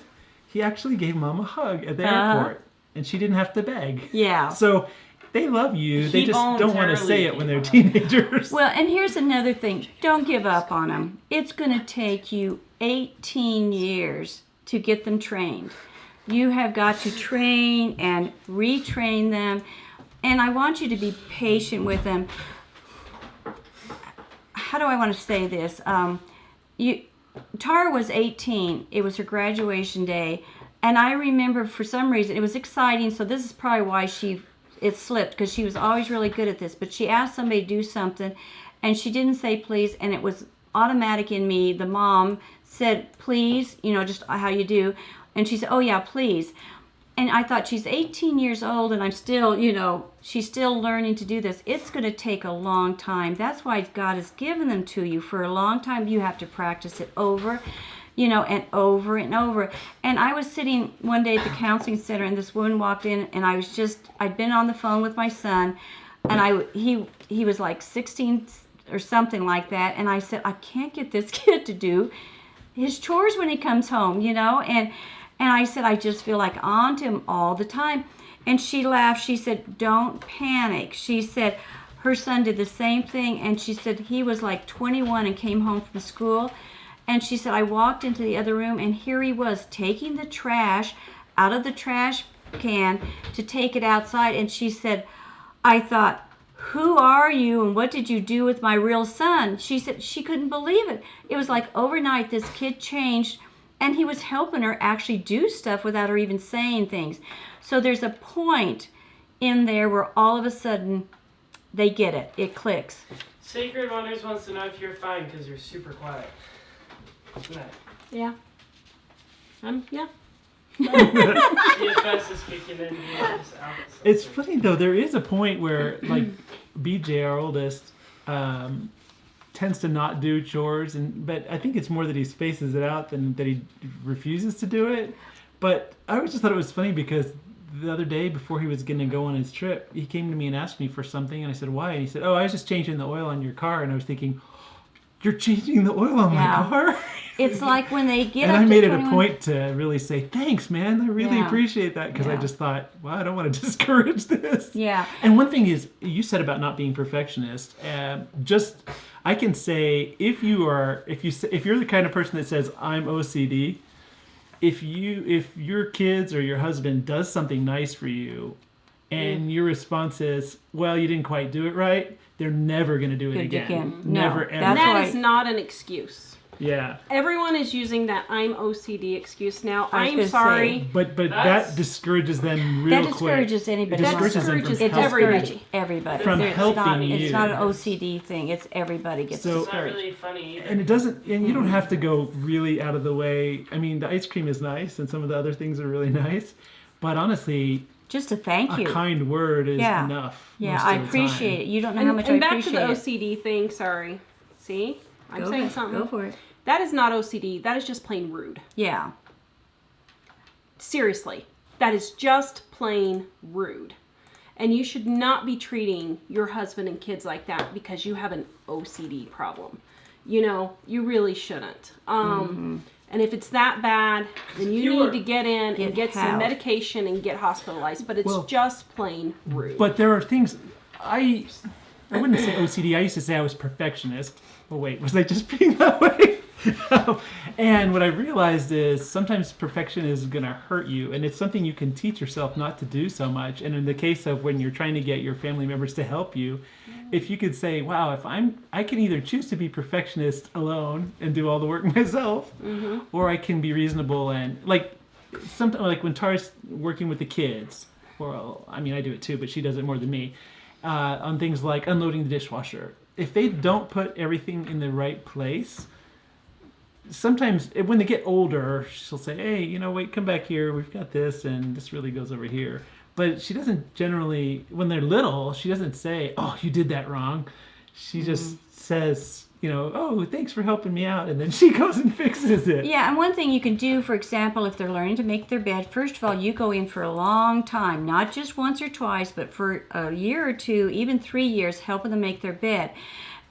he actually gave mom a hug at the airport, and she didn't have to beg. Yeah. So they love you. They He just don't want to voluntarily say it when they're gave teenagers. Well, and here's another thing. Don't give up on them. It's going to take you 18 years to get them trained. You have got to train and retrain them. And I want you to be patient with them. How do I want to say this? Tawra was 18. It was her graduation day. And I remember for some reason, it was exciting. So this is probably why it slipped, because she was always really good at this. But she asked somebody to do something, and she didn't say please, and it was automatic in me. The mom said please, you know, just how you do, and she said, oh yeah, please. And I thought, she's 18 years old, and I'm still, you know, she's still learning to do this. It's going to take a long time. That's why God has given them to you for a long time. You have to practice it over, you know, and over and over. And I was sitting one day at the counseling center, and this woman walked in, and I'd been on the phone with my son, and he was like 16 or something like that, and I said, I can't get this kid to do his chores when he comes home, you know, and I said, I just feel like on to him all the time. And she laughed. She said, don't panic. She said her son did the same thing, and she said he was like 21 and came home from school. And she said, I walked into the other room, and here he was taking the trash out of the trash can to take it outside. And she said, I thought, who are you and what did you do with my real son? She said she couldn't believe it. It was like overnight this kid changed, and he was helping her actually do stuff without her even saying things. So there's a point in there where all of a sudden they get it. It clicks. Sacred Wonders wants to know if you're fine because you're super quiet. No. Yeah. Yeah. DFS is kicking in. Just out, so. It's funny though. There is a point where, like, BJ, our oldest, tends to not do chores, but I think it's more that he spaces it out than that he refuses to do it. But I always just thought it was funny because the other day before he was going to go on his trip, he came to me and asked me for something, and I said, why? And he said, oh, I was just changing the oil on your car. And I was thinking, you're changing the oil on Yeah. my car? It's like when they get And up I to made it a 21 point to really say, thanks, man. I really Yeah. appreciate that, because I Yeah. just thought, well, I don't want to discourage this. Yeah. And one thing is, you said about not being perfectionist. I can say, if you're the kind of person that says I'm OCD, if your kids or your husband does something nice for you, and your response is, well, you didn't quite do it right, they're never going to do it Good again. again. No, Never, ever. that's That right. is not an excuse. Yeah. Everyone is using that I'm OCD excuse now. I was I'm gonna sorry. say. But That's- that discourages them real That discourages quick. anybody. It That discourages them discourages from It helping. everybody. Everybody. From It's helping not, you. It's not an OCD thing. It's everybody gets So- It's not discouraged. really funny either. And it doesn't, and you don't have to go really out of the way. I mean, the ice cream is nice, and some of the other things are really nice. But honestly, Just a thank a you. kind word is Yeah. enough. Yeah, most I of the appreciate time. it. You don't know how And, much and I back to the appreciate it. OCD thing, sorry. See? I'm Go saying ahead. something. Go for it. That is not OCD. That is just plain rude. Yeah. Seriously. That is just plain rude. And you should not be treating your husband and kids like that because you have an OCD problem. You know, you really shouldn't. And if it's that bad, then you Fewer. need to get in and get some help. medication and get hospitalized. But it's Well, just plain rude. But there are things I wouldn't say OCD. I used to say I was perfectionist. But wait, was I just being that way? And what I realized is sometimes perfection is going to hurt you, and it's something you can teach yourself not to do so much. And in the case of when you're trying to get your family members to help you, if you could say, "Wow, I can either choose to be perfectionist alone and do all the work myself, or I can be reasonable and sometimes like when Tara's working with the kids, well, I mean I do it too, but she does it more than me, on things like unloading the dishwasher. If they don't put everything in the right place, sometimes when they get older, she'll say, "Hey, wait, come back here. We've got this, and this really goes over here." But she doesn't generally, when they're little, she doesn't say, "Oh, you did that wrong." She just says, "Oh, thanks for helping me out," and then she goes and fixes it. Yeah, and one thing you can do, for example, if they're learning to make their bed, first of all, you go in for a long time, not just once or twice, but for a year or two, even 3 years, helping them make their bed.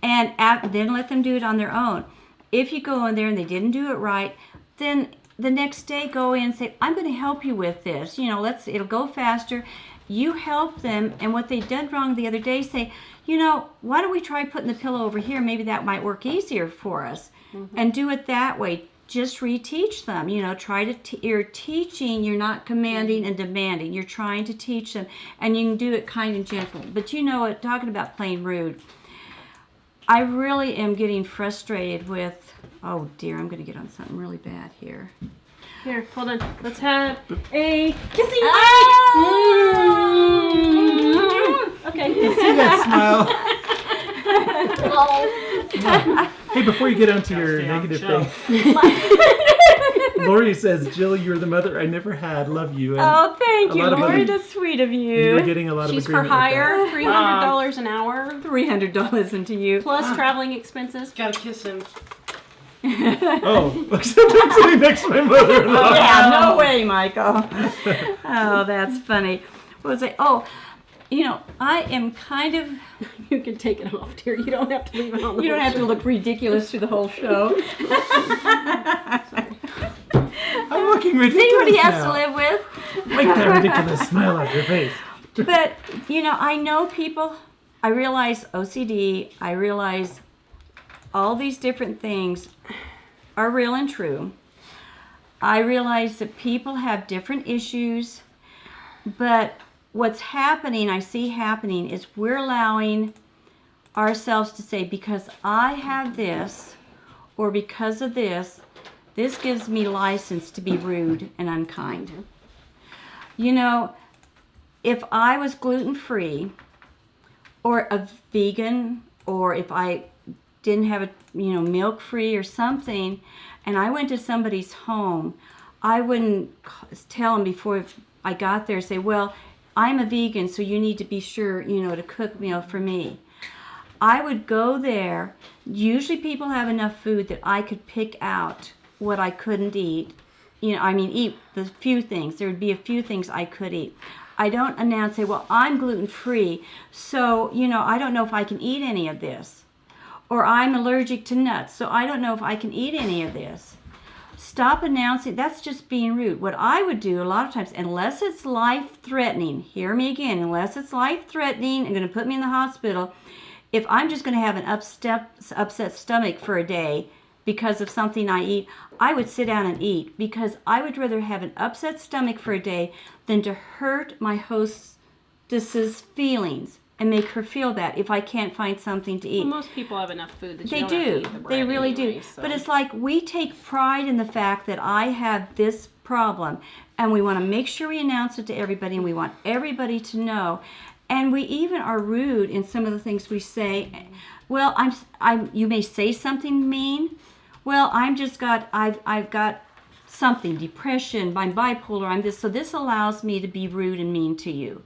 And then let them do it on their own. If you go in there and they didn't do it right, then the next day go in and say, "I'm going to help you with this. It'll go faster." You help them, and what they did wrong the other day, say, "Why don't we try putting the pillow over here? Maybe that might work easier for us." And do it that way. Just reteach them. Try to you're teaching. You're not commanding and demanding. You're trying to teach them, and you can do it kind and gentle. But talking about plain rude, I really am getting frustrated with. Oh dear, I'm going to get on something really bad here. Here, hold on. Let's have a kissing Okay. See that smile? Hey, before you get onto your Stay on negative the thing, Lori says, "Jill, you're the mother I never had. Love you." And Oh, thank a you, lot of Lori. other- That's sweet of you're you. getting a lot She's of for agreement with that. hire, $300 an hour, $300 into you. plus traveling expenses. Gotta kiss him. Oh, except I'm sitting next to my mother-in-law. Yeah, no way, Michael. Oh, that's funny. What was I? Oh, I am kind of. You can take it off, dear. You don't have to leave it on the You don't have to look ridiculous through the whole show. I'm looking ridiculous See what he has now. to live with. Make that ridiculous smile off your face. But, I know people, I realize OCD, I realize all these different things are real and true. I realize that people have different issues, but what's happening, I see happening, is we're allowing ourselves to say, because I have this, or because of this gives me license to be rude and unkind. If I was gluten-free, or a vegan, or if I didn't have milk-free or something, and I went to somebody's home, I wouldn't tell them before I got there, say, "Well, I'm a vegan, so you need to be sure, to cook meal for me." I would go there. Usually people have enough food that I could pick out what I couldn't eat. Eat the few things. There would be a few things I could eat. I don't announce, say, "Well, I'm gluten-free, so, I don't know if I can eat any of this." Or "I'm allergic to nuts, so I don't know if I can eat any of this." Stop announcing. That's just being rude. What I would do a lot of times, unless it's life-threatening, hear me again, unless it's life-threatening and going to put me in the hospital, if I'm just going to have an upset stomach for a day because of something I eat, I would sit down and eat, because I would rather have an upset stomach for a day than to hurt my hostess's feelings and make her feel bad if I can't find something to eat. Well, most people have enough food that you They don't have to do. eat the bread They really anyway, do. so. But it's like we take pride in the fact that I have this problem, and we want to make sure we announce it to everybody, and we want everybody to know. And we even are rude in some of the things we say. Well, you may say something mean. Well, I've got something, depression, I'm bipolar, I'm this. So this allows me to be rude and mean to you.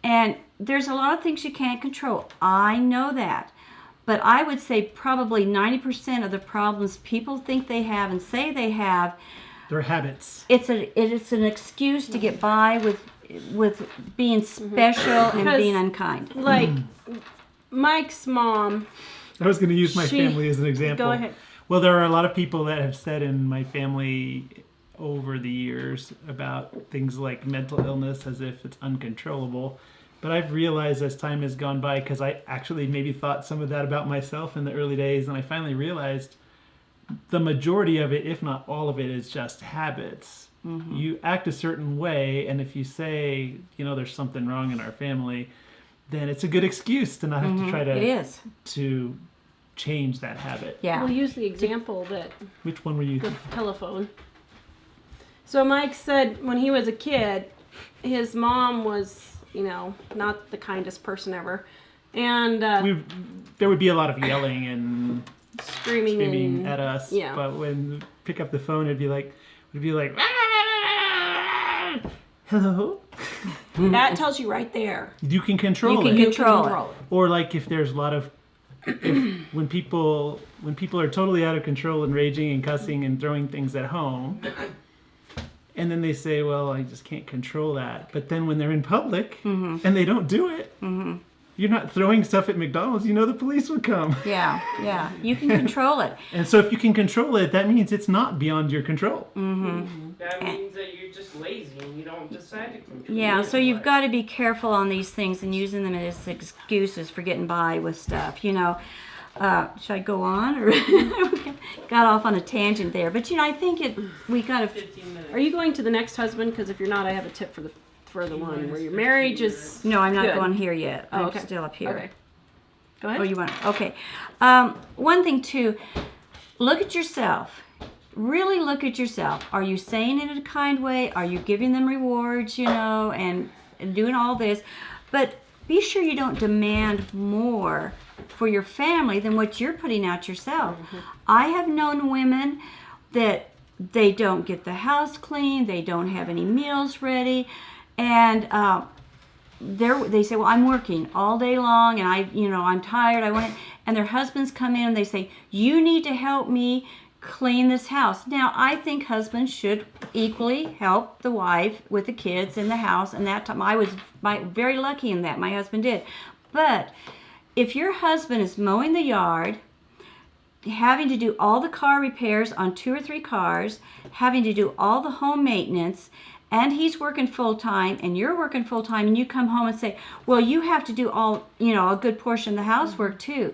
And there's a lot of things you can't control. I know that. But I would say probably 90% of the problems people think they have and say they have, They're habits. it's an excuse to get by with being special and Because, being unkind. Like, Mike's mom, I was going to use my She- family as an example. go ahead. Well, there are a lot of people that have said in my family over the years about things like mental illness as if it's uncontrollable. But I've realized as time has gone by, because I actually maybe thought some of that about myself in the early days, and I finally realized the majority of it, if not all of it, is just habits. You act a certain way, and if you say, there's something wrong in our family, then it's a good excuse to not have to try It is. to change that habit. Yeah. we'll use the example that Which one were you? the telephone. So Mike said when he was a kid, his mom was, not the kindest person ever. And There would be a lot of yelling and screaming screaming and, at us. yeah. But when pick up the phone, it'd be like, hello. that tells you right there. You can control You can it. control it. Or like if there's a lot of when people are totally out of control and raging and cussing and throwing things at home, and then they say, well, I just can't control that. But then when they're in public and they don't do it, you're not throwing stuff at McDonald's, the police would come. Yeah. You can control it. And so if you can control it, that means it's not beyond your control. That means that you're just lazy and you don't decide to control Yeah, it. so you've got to be careful on these things and using them as excuses for getting by with stuff, Should I go on? Or we got off on a tangent there. But, I think we got to... 15 minutes. Are you going to the next husband? Because if you're not, I have a tip for the one where your marriage is. No, I'm not good. going here yet. Oh, I'm okay. still up here. Okay. Go ahead. Oh, you want okay. One thing, too, look at yourself. Really look at yourself. Are you saying it in a kind way? Are you giving them rewards, and doing all this? But be sure you don't demand more for your family than what you're putting out yourself. I have known women that they don't get the house clean, they don't have any meals ready, and they say, well, I'm working all day long, and I'm tired. I want it. And their husbands come in and they say, you need to help me clean this house. Now, I think husbands should equally help the wife with the kids in the house. And that time, I was very lucky in that. My husband did. But if your husband is mowing the yard, having to do all the car repairs on 2 or 3 cars, having to do all the home maintenance, and he's working full-time and you're working full-time, and you come home and say, well, you have to do all, a good portion of the housework too.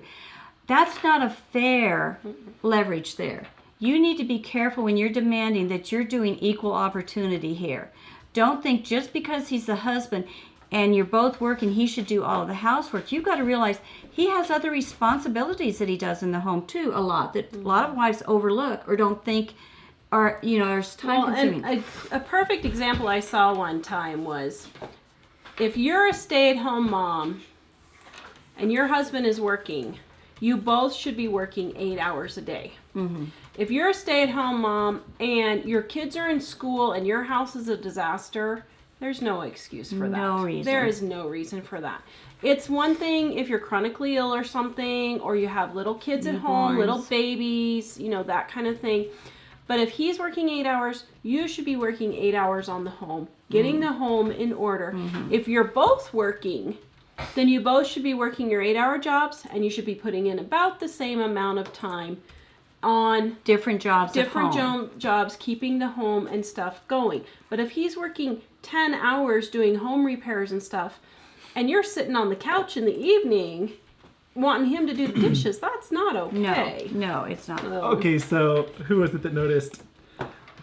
That's not a fair leverage there. You need to be careful when you're demanding that you're doing equal opportunity here. Don't think just because he's the husband and you're both working, he should do all of the housework. You've got to realize he has other responsibilities that he does in the home too, a lot, that a lot of wives overlook or don't think are time consuming. And a perfect example I saw one time was if you're a stay-at-home mom and your husband is working, you both should be working 8 hours a day. If you're a stay-at-home mom and your kids are in school and your house is a disaster, there's no excuse for that. No reason. There is no reason for that. It's one thing if you're chronically ill or something, or you have little kids at home, little babies, that kind of thing. But if he's working 8 hours, you should be working 8 hours on the home, getting the home in order. If you're both working, then you both should be working your 8-hour jobs, and you should be putting in about the same amount of time on different jobs at home. jobs, keeping the home and stuff going. But if he's working 10 hours doing home repairs and stuff, and you're sitting on the couch in the evening wanting him to do the dishes, that's not okay. No, it's not. Okay, so who was it that noticed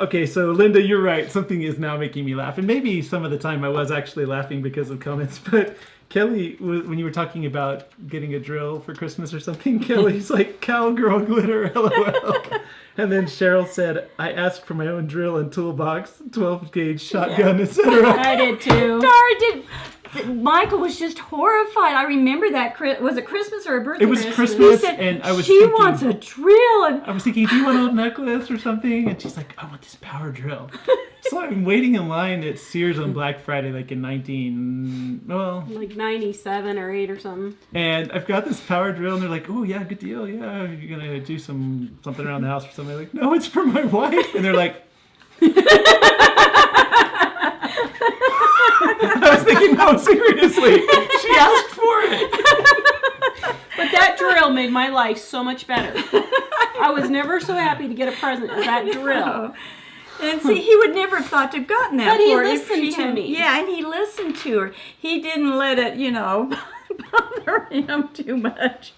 Okay, so Linda, you're right. Something is now making me laugh. And maybe some of the time I was actually laughing because of comments. But Kelly, when you were talking about getting a drill for Christmas or something, Kelly's like, cowgirl glitter, LOL. And then Cheryl said, I asked for my own drill and toolbox, 12 gauge shotgun, etc. I did too. Dara did. Michael was just horrified. I remember that. Was it Christmas or a birthday? It was He Christmas, said, and I was she thinking, wants a drill. And I was thinking, do you want a little necklace or something? And she's like, I want this power drill. So I'm waiting in line at Sears on Black Friday, like in like 97 or 8 or something. and I've got this power drill, and they're like, oh yeah, good deal, yeah, you're gonna do something around the house or something. I'm like, no, it's for my wife. And they're like, I was thinking, no, seriously, she asked for it. But that drill made my life so much better. I was never so happy to get a present as that drill. And see, he would never have thought to have gotten that But he for her if listened she to had- me. Yeah, and he listened to her. He didn't let it, bother him too much.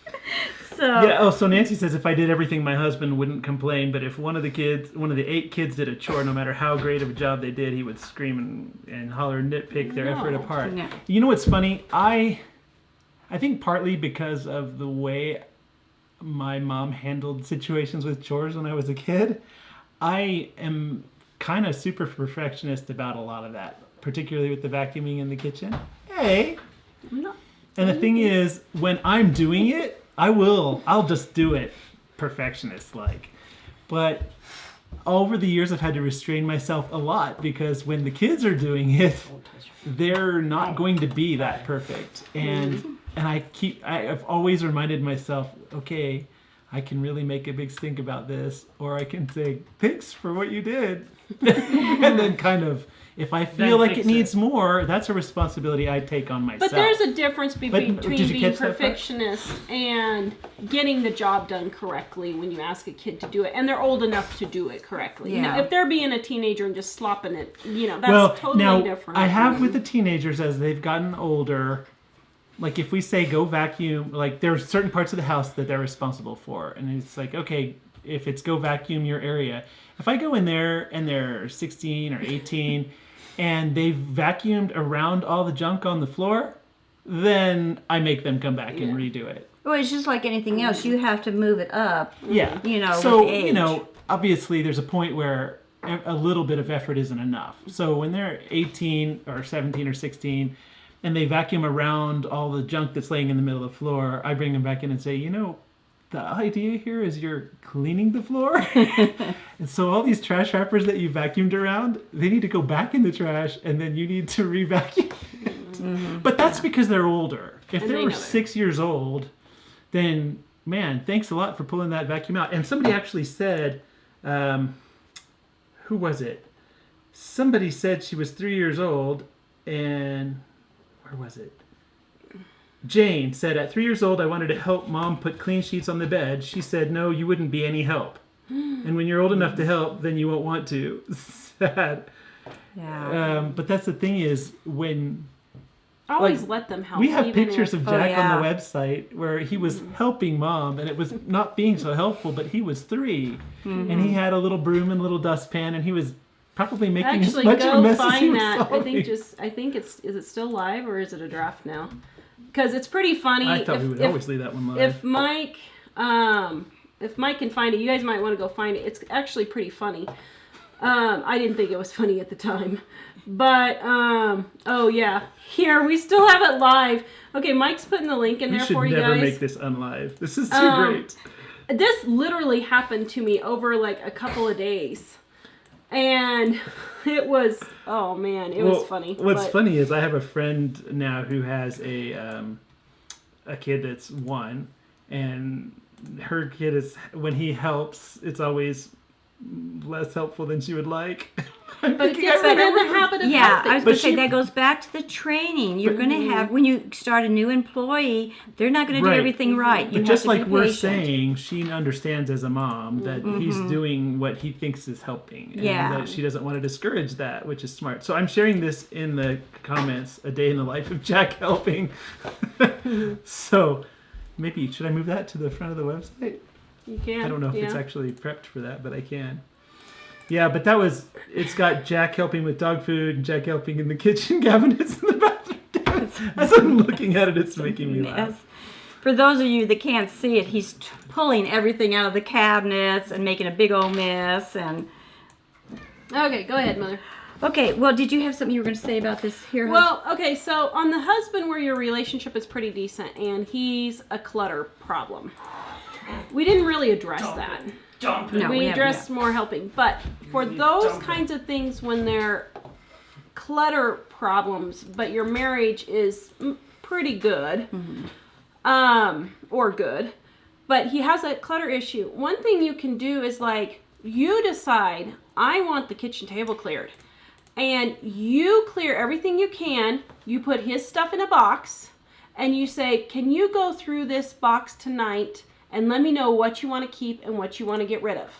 So Yeah. Oh, so Nancy says if I did everything, my husband wouldn't complain. But if one of the 8 kids did a chore, no matter how great of a job they did, he would scream and holler and nitpick their effort apart. No. You know what's funny? I think partly because of the way my mom handled situations with chores when I was a kid, I am kind of super perfectionist about a lot of that, particularly with the vacuuming in the kitchen. Hey. No. And the thing is, when I'm doing it, I'll just do it perfectionist-like. But over the years, I've had to restrain myself a lot because when the kids are doing it, they're not going to be that perfect. And I've always reminded myself, okay, I can really make a big stink about this, or I can say, thanks for what you did. And then kind of, if I feel like it needs more, that's a responsibility I take on myself. But there's a difference between did you being catch that part? perfectionist and getting the job done correctly when you ask a kid to do it. And they're old enough to do it correctly. Yeah. If they're being a teenager and just slopping it, that's totally different. I have with the teenagers as they've gotten older, like if we say go vacuum, like there are certain parts of the house that they're responsible for. And it's like, okay, if it's go vacuum your area. If I go in there and they're 16 or 18 and they've vacuumed around all the junk on the floor, then I make them come back and redo it. Well, it's just like anything else. You have to move it up. Yeah. So, with age. Obviously there's a point where a little bit of effort isn't enough. So when they're 18 or 17 or 16 and they vacuum around all the junk that's laying in the middle of the floor, I bring them back in and say, the idea here is you're cleaning the floor. And so all these trash wrappers that you vacuumed around, they need to go back in the trash and then you need to re-vacuum. Mm-hmm. But that's because they're older. If they were 6 years old, then, man, thanks a lot for pulling that vacuum out. And somebody actually said, who was it? Somebody said she was 3 years old and, where was it? Jane said, at 3 years old, I wanted to help mom put clean sheets on the bed. She said, no, you wouldn't be any help. And when you're old enough to help, then you won't want to. Sad. Yeah. But that's the thing is when... Always let them help. We have even pictures if- of Jack on the website where he was helping mom, and it was not being so helpful, but he was 3. And he had a little broom and a little dustpan, and he was probably making Actually, as much of a go mess as he find was that. solving. I think is it still live or is it a draft now? Because it's pretty funny. I thought we would always leave that one live. If Mike can find it, you guys might want to go find it. It's actually pretty funny. I didn't think it was funny at the time, but oh yeah, here we still have it live. Okay, Mike's putting the link in there for you guys. We should never make this unlive. This is too great. This literally happened to me over like a couple of days, and it was it was funny. What's funny is I have a friend now who has a kid that's 1, and her kid is, when he helps, it's always less helpful than she would like. But it gets them in the habit of Yeah, helping. I was going to say that goes back to the training. You're going to have, when you start a new employee, they're not going to do Right. everything right. You But have just to like be we're patient. saying, she understands as a mom that he's doing what he thinks is helping. And Yeah. that she doesn't want to discourage that, which is smart. So I'm sharing this in the comments, a day in the life of Jack helping. So maybe, should I move that to the front of the website? You can. I don't know if it's actually prepped for that, but I can. Yeah, but it's got Jack helping with dog food and Jack helping in the kitchen cabinets in the bathroom. As I'm looking at it, it's making me laugh. Yes. For those of you that can't see it, he's pulling everything out of the cabinets and making a big old mess. And Okay, go ahead, Mother. okay, well, did you have something you were going to say about this here? Well, okay, so on the husband where your relationship is pretty decent and he's a clutter problem. We didn't really address that. Dump No. it. we We haven't addressed more helping. But for those dump it. kinds of things when they're clutter problems, but your marriage is pretty good, or good, but he has a clutter issue. One thing you can do is like, you decide, I want the kitchen table cleared. And you clear everything you can. You put his stuff in a box and you say, can you go through this box tonight and let me know what you want to keep and what you want to get rid of?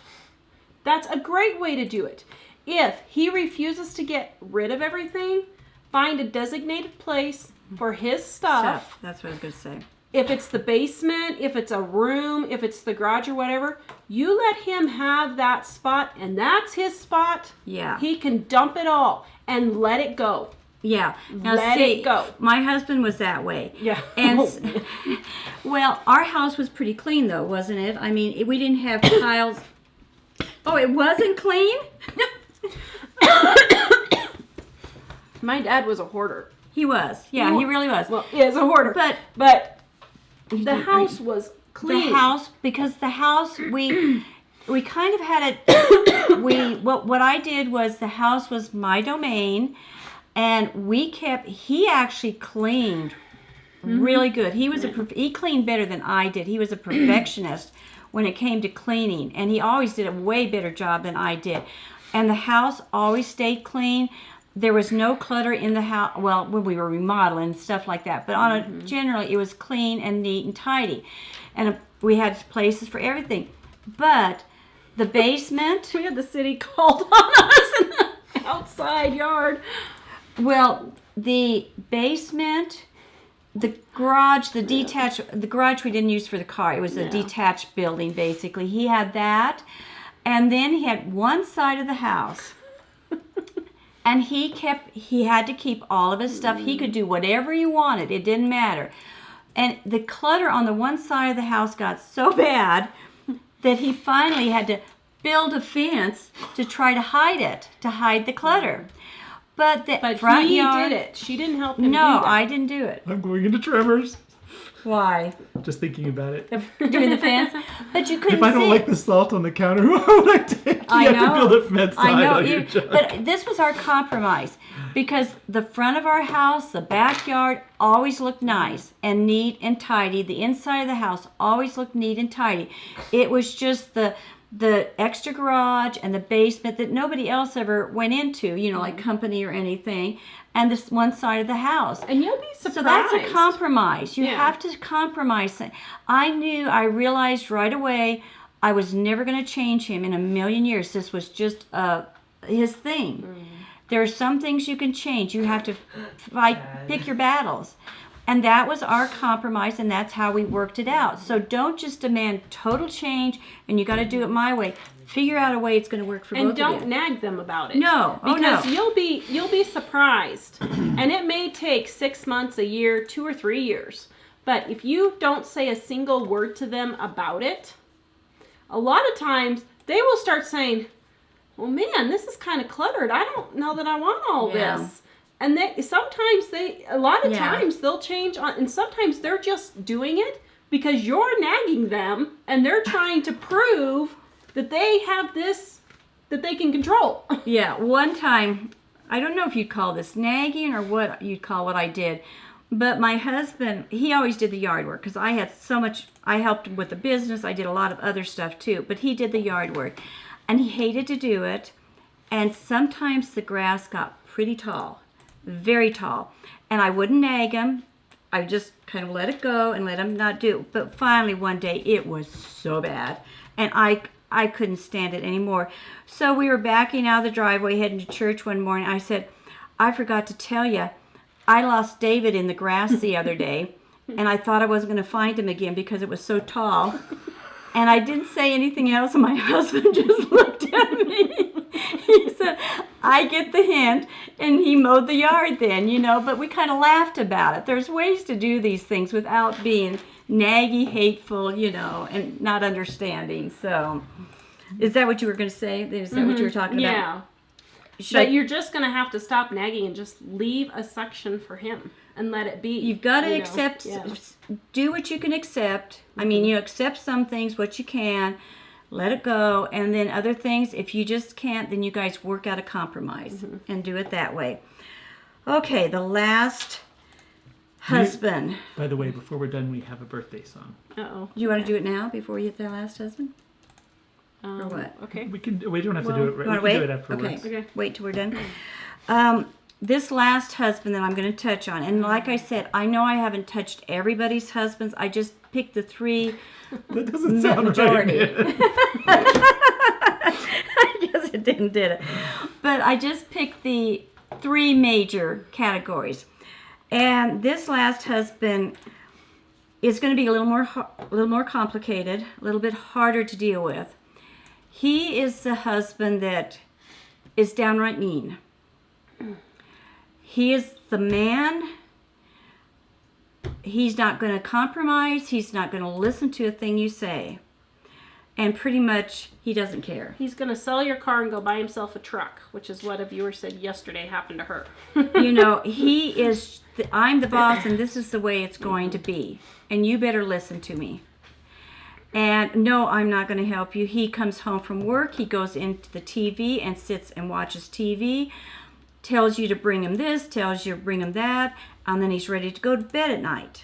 That's a great way to do it. If he refuses to get rid of everything, find a designated place for his stuff. That's what I was going to say. If it's the basement, if it's a room, if it's the garage or whatever, you let him have that spot and that's his spot. Yeah. He can dump it all and let it go. Yeah. Now Let see, it go. my husband was that way. Yeah. And well, our house was pretty clean though, wasn't it? I mean, we didn't have tiles. Oh, it wasn't clean? My dad was a hoarder. He was. Yeah, he really was. Well, he is a hoarder. But the house was clean. The house, because the house, we kind of had it, what I did was the house was my domain, and he actually cleaned really good. He cleaned better than I did. He was a perfectionist when it came to cleaning, and he always did a way better job than I did. And the house always stayed clean. There was no clutter in the house, well, when we were remodeling and stuff like that, but generally it was clean and neat and tidy. And we had places for everything. But the basement, We had the city called on us in the outside yard. well, the basement, the garage, the garage we didn't use for the car. It was a detached building, basically. He had that. And then he had one side of the house. And he had to keep all of his stuff. He could do whatever he wanted. It didn't matter. And the clutter on the one side of the house got so bad that he finally had to build a fence to try to hide the clutter. But the front he yard did it. She didn't help him do No, that. I didn't do it. I'm going into tremors. Why? Just thinking about it. Doing the fence? But you couldn't If I don't see. like the salt on the counter, what would I take? I You have know. to build a fence I know. on your job. But this was our compromise because the front of our house, the backyard, always looked nice and neat and tidy. The inside of the house always looked neat and tidy. It was just the extra garage and the basement that nobody else ever went into, like company or anything, and this one side of the house. And you'll be surprised. So that's a compromise. You Yeah. have to compromise. I realized right away I was never going to change him in a million years. This was just his thing. There are some things you can change. You have to pick your battles. And that was our compromise, and that's how we worked it out. So don't just demand total change, and you got to do it my way. Figure out a way it's going to work for both And of don't you. nag them about it. No. Oh, Because no. you'll be surprised. And it may take 6 months, a year, 2 or 3 years. But if you don't say a single word to them about it, a lot of times they will start saying, well, man, this is kind of cluttered. I don't know that I want all Yeah. this. And a lot of Yeah. times they'll change on, and sometimes they're just doing it because you're nagging them and they're trying to prove that they have this that they can control. Yeah, one time, I don't know if you'd call this nagging or what you'd call what I did, but my husband, he always did the yard work because I had so much, I helped him with the business, I did a lot of other stuff too, but he did the yard work and he hated to do it, and sometimes the grass got pretty tall, very tall, and I wouldn't nag him. I just kind of let it go and let him not do it. But finally one day it was so bad, and I couldn't stand it anymore. So we were backing out of the driveway heading to church one morning. I said, I forgot to tell you, I lost David in the grass the other day, and I thought I wasn't going to find him again because it was so tall. And I didn't say anything else, and my husband just looked at me. He said, I get the hint, and he mowed the yard then, but we kind of laughed about it. There's ways to do these things without being naggy, hateful, and not understanding. So, is that what you were going to say? Is that what you were talking about? Yeah. But you're just going to have to stop nagging and just leave a section for him and let it be. You've got to accept, do what you can accept. I mean, you accept some things, what you can, let it go. And then other things, if you just can't, then you guys work out a compromise and do it that way. Okay, the last husband. By the way, before we're done, we have a birthday song. Uh-oh. Do you want to do it now before you hit the last husband? Or what? Okay. We don't have to do it right. You want to We wait? can do it afterwards. Okay. Wait till we're done. This last husband that I'm going to touch on, and like I said, I know I haven't touched everybody's husbands. I just picked the 3 That doesn't sound majority. right. I guess it did it? But I just picked the 3 major categories. And this last husband is going to be a little more complicated, a little bit harder to deal with. He is the husband that is downright mean. He is the man. He's not going to compromise. He's not going to listen to a thing you say. And pretty much, he doesn't care. He's going to sell your car and go buy himself a truck, which is what a viewer said yesterday happened to her. He is, I'm the boss and this is the way it's going to be. And you better listen to me. And no, I'm not going to help you. He comes home from work. He goes into the TV and sits and watches TV. Tells you to bring him this, tells you to bring him that. And then he's ready to go to bed at night.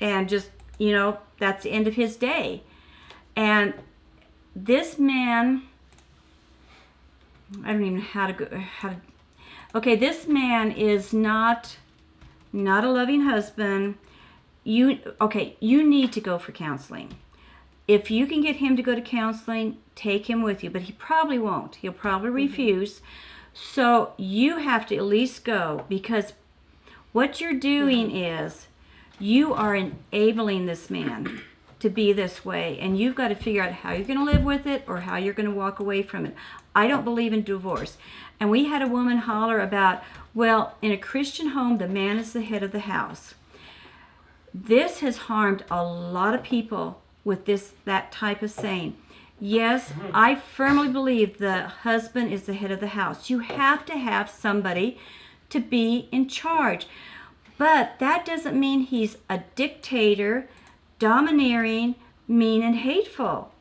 And just, that's the end of his day. And this man, I don't even know okay, this man is not a loving husband. You need to go for counseling. If you can get him to go to counseling, take him with you. But he probably won't. He'll probably refuse. So you have to at least go, because what you're doing is you are enabling this man to be this way, and you've got to figure out how you're going to live with it or how you're going to walk away from it. I don't believe in divorce. And we had a woman holler about, well, in a Christian home, the man is the head of the house. This has harmed a lot of people with that type of saying. Yes, I firmly believe the husband is the head of the house. You have to have somebody to be in charge. But that doesn't mean he's a dictator, domineering, mean, and hateful.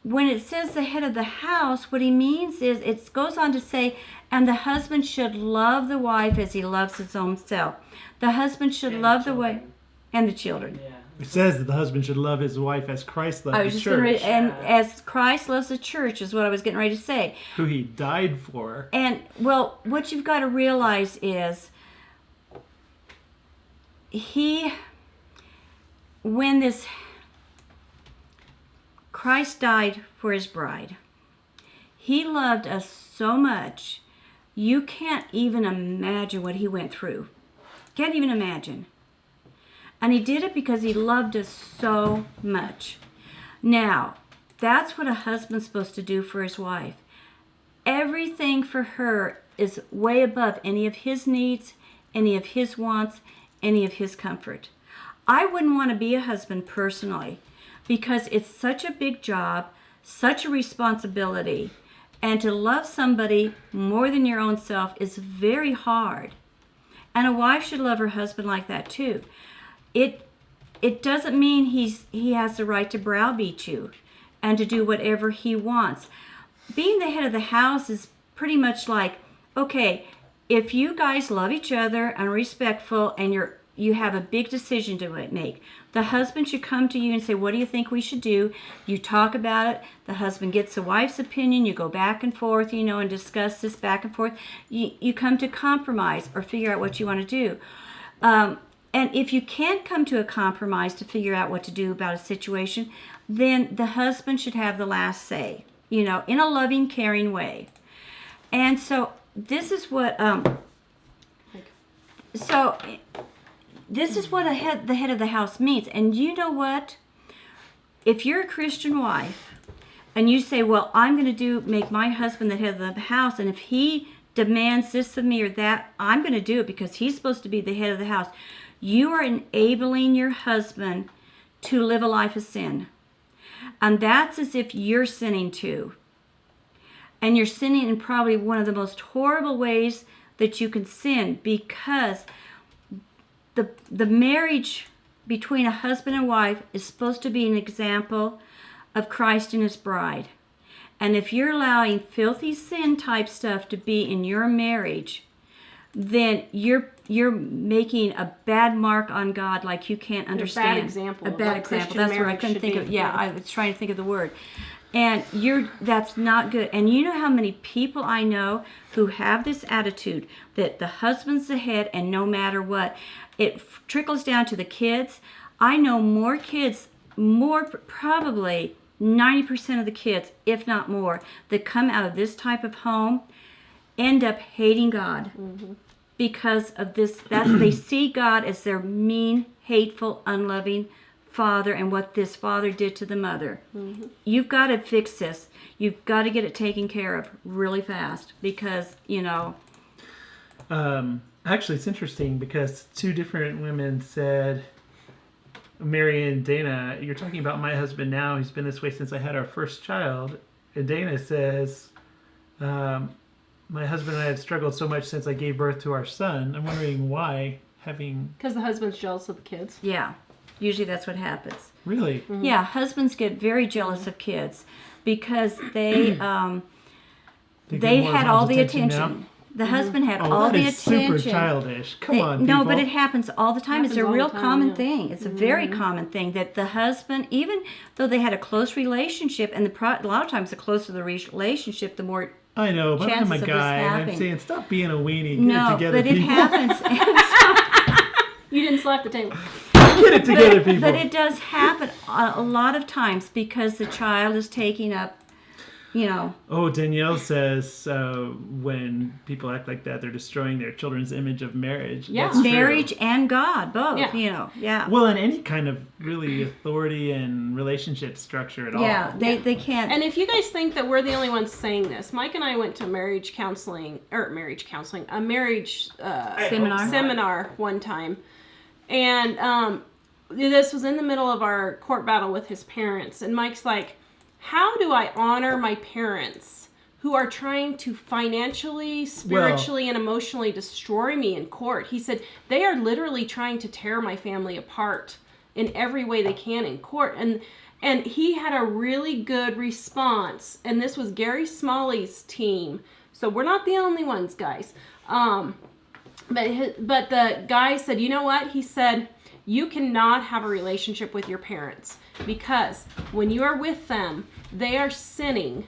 When it says the head of the house, what he means is, it goes on to say, and the husband should love the wife as he loves his own self. The husband should love the wife and the children. Yeah. It says that the husband should love his wife as Christ loved the church. And as Christ loves the church is what I was getting ready to say. Who he died for. And, well, what you've got to realize is Christ died for his bride. He loved us so much, you can't even imagine what he went through. Can't even imagine. And he did it because he loved us so much. Now, that's what a husband's supposed to do for his wife. Everything for her is way above any of his needs, any of his wants, any of his comfort. I wouldn't want to be a husband personally, because it's such a big job, such a responsibility, and to love somebody more than your own self is very hard. And a wife should love her husband like that too. It doesn't mean he has the right to browbeat you and to do whatever he wants. Being the head of the house is pretty much like, okay, if you guys love each other and are respectful and you have a big decision to make, the husband should come to you and say, what do you think we should do? You talk about it. The husband gets the wife's opinion. You go back and forth, and discuss this back and forth. You come to compromise or figure out what you want to do. And if you can't come to a compromise to figure out what to do about a situation, then the husband should have the last say, in a loving, caring way. And so this is what the head of the house means. And you know what? if you're a Christian wife and you say, well, I'm going to make my husband the head of the house, and if he demands this of me or that, I'm going to do it because he's supposed to be the head of the house. You are enabling your husband to live a life of sin. And that's as if you're sinning too. And you're sinning in probably one of the most horrible ways that you can sin, because the marriage between a husband and wife is supposed to be an example of Christ and his bride. And if you're allowing filthy sin type stuff to be in your marriage, then you're making a bad mark on God like you can't understand. A bad example. A bad example. That's what I couldn't think of. Yeah, I was trying to think of the word. And that's not good. And you know how many people I know who have this attitude that the husband's the head and no matter what, it trickles down to the kids. I know more kids, probably 90% of the kids, if not more, that come out of this type of home end up hating God because of this. They see God as their mean, hateful, unloving father and what this father did to the mother. You've got to fix this. You've got to get it taken care of really fast because, Actually, it's interesting because two different women said, Mary and Dana, you're talking about my husband now. He's been this way since I had our first child. And Dana says, my husband and I have struggled so much since I gave birth to our son. I'm wondering why Because the husband's jealous of the kids. Yeah. Usually that's what happens. Really? Yeah, husbands get very jealous of kids because they had all the attention. The husband had all the attention. Super childish. Come on, people. No, but it happens all the time. It's a real common thing. It's a very common thing that the husband, even though they had a close relationship, and a lot of times the closer the relationship, the more I know, but I'm a guy, and I'm saying, stop being a weenie. Get it together, but it people. happens. You didn't slap the table. Get it together, people. But it does happen a lot of times because the child is taking up, Oh, Danielle says when people act like that, they're destroying their children's image of marriage. Yeah. That's true. Marriage and God, both, yeah. Well, and any kind of really authority and relationship structure at all. Yeah, they can't. And if you guys think that we're the only ones saying this, Mike and I went to a marriage seminar one time. And this was in the middle of our court battle with his parents. And Mike's like, how do I honor my parents who are trying to financially, spiritually, and emotionally destroy me in court? He said, they are literally trying to tear my family apart in every way they can in court. And he had a really good response. And this was Gary Smalley's team. So we're not the only ones, guys. But the guy said, you know what? He said, you cannot have a relationship with your parents because when you are with them, they are sinning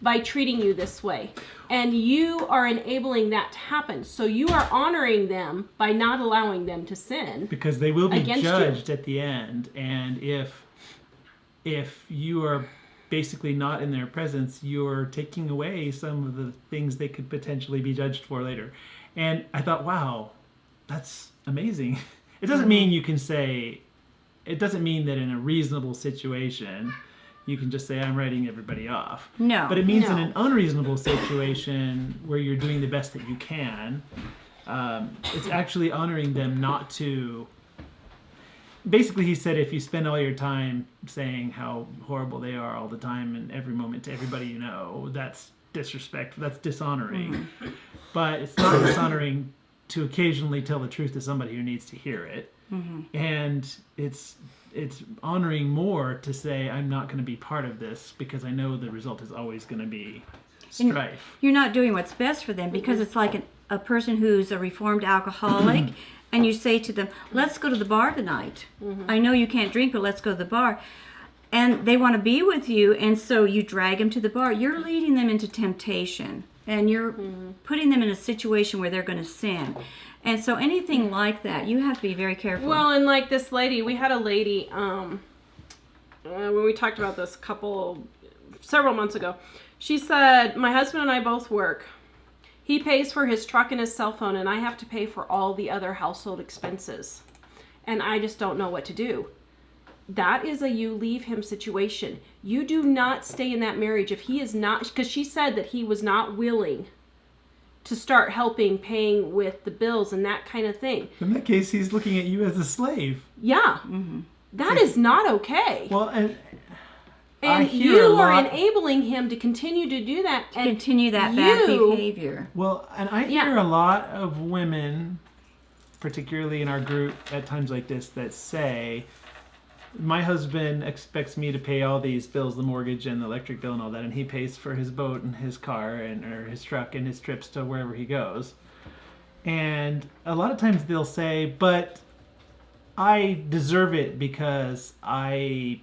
by treating you this way. And you are enabling that to happen. So you are honoring them by not allowing them to sin. Because they will be judged you. At the end. And if you are basically not in their presence, you're taking away some of the things they could potentially be judged for later. And I thought, wow, that's amazing. It doesn't mean you can say, it doesn't mean that in a reasonable situation, you can just say, I'm writing everybody off. No. But it means in an unreasonable situation where you're doing the best that you can, it's actually honoring them not to. Basically, he said if you spend all your time saying how horrible they are all the time and every moment to everybody you know, that's disrespectful, that's dishonoring. But it's not dishonoring to occasionally tell the truth to somebody who needs to hear it. And it's honoring more to say, I'm not going to be part of this because I know the result is always going to be strife. You're not doing what's best for them because it's like a person who's a reformed alcoholic and you say to them, let's go to the bar tonight. I know you can't drink, but let's go to the bar. And they want to be with you, and so you drag them to the bar. You're leading them into temptation, and you're putting them in a situation where they're going to sin. And so anything like that, you have to be very careful. Well, and like this lady, we had a lady, when we talked about this several months ago, she said, my husband and I both work. He pays for his truck and his cell phone, and I have to pay for all the other household expenses. And I just don't know what to do. that is a you leave him situation. You do not stay in that marriage if he is not, because she said that he was not willing to start helping, paying with the bills and that kind of thing. In that case, he's looking at you as a slave. Yeah. That is not okay. Well, and And you are enabling him to continue to do that. To continue that bad behavior. Well, and I hear a lot of women, particularly in our group at times like this, that say, my husband expects me to pay all these bills, the mortgage and the electric bill and all that, and he pays for his boat and his car and or his truck and his trips to wherever he goes. And a lot of times they'll say, but I deserve it because I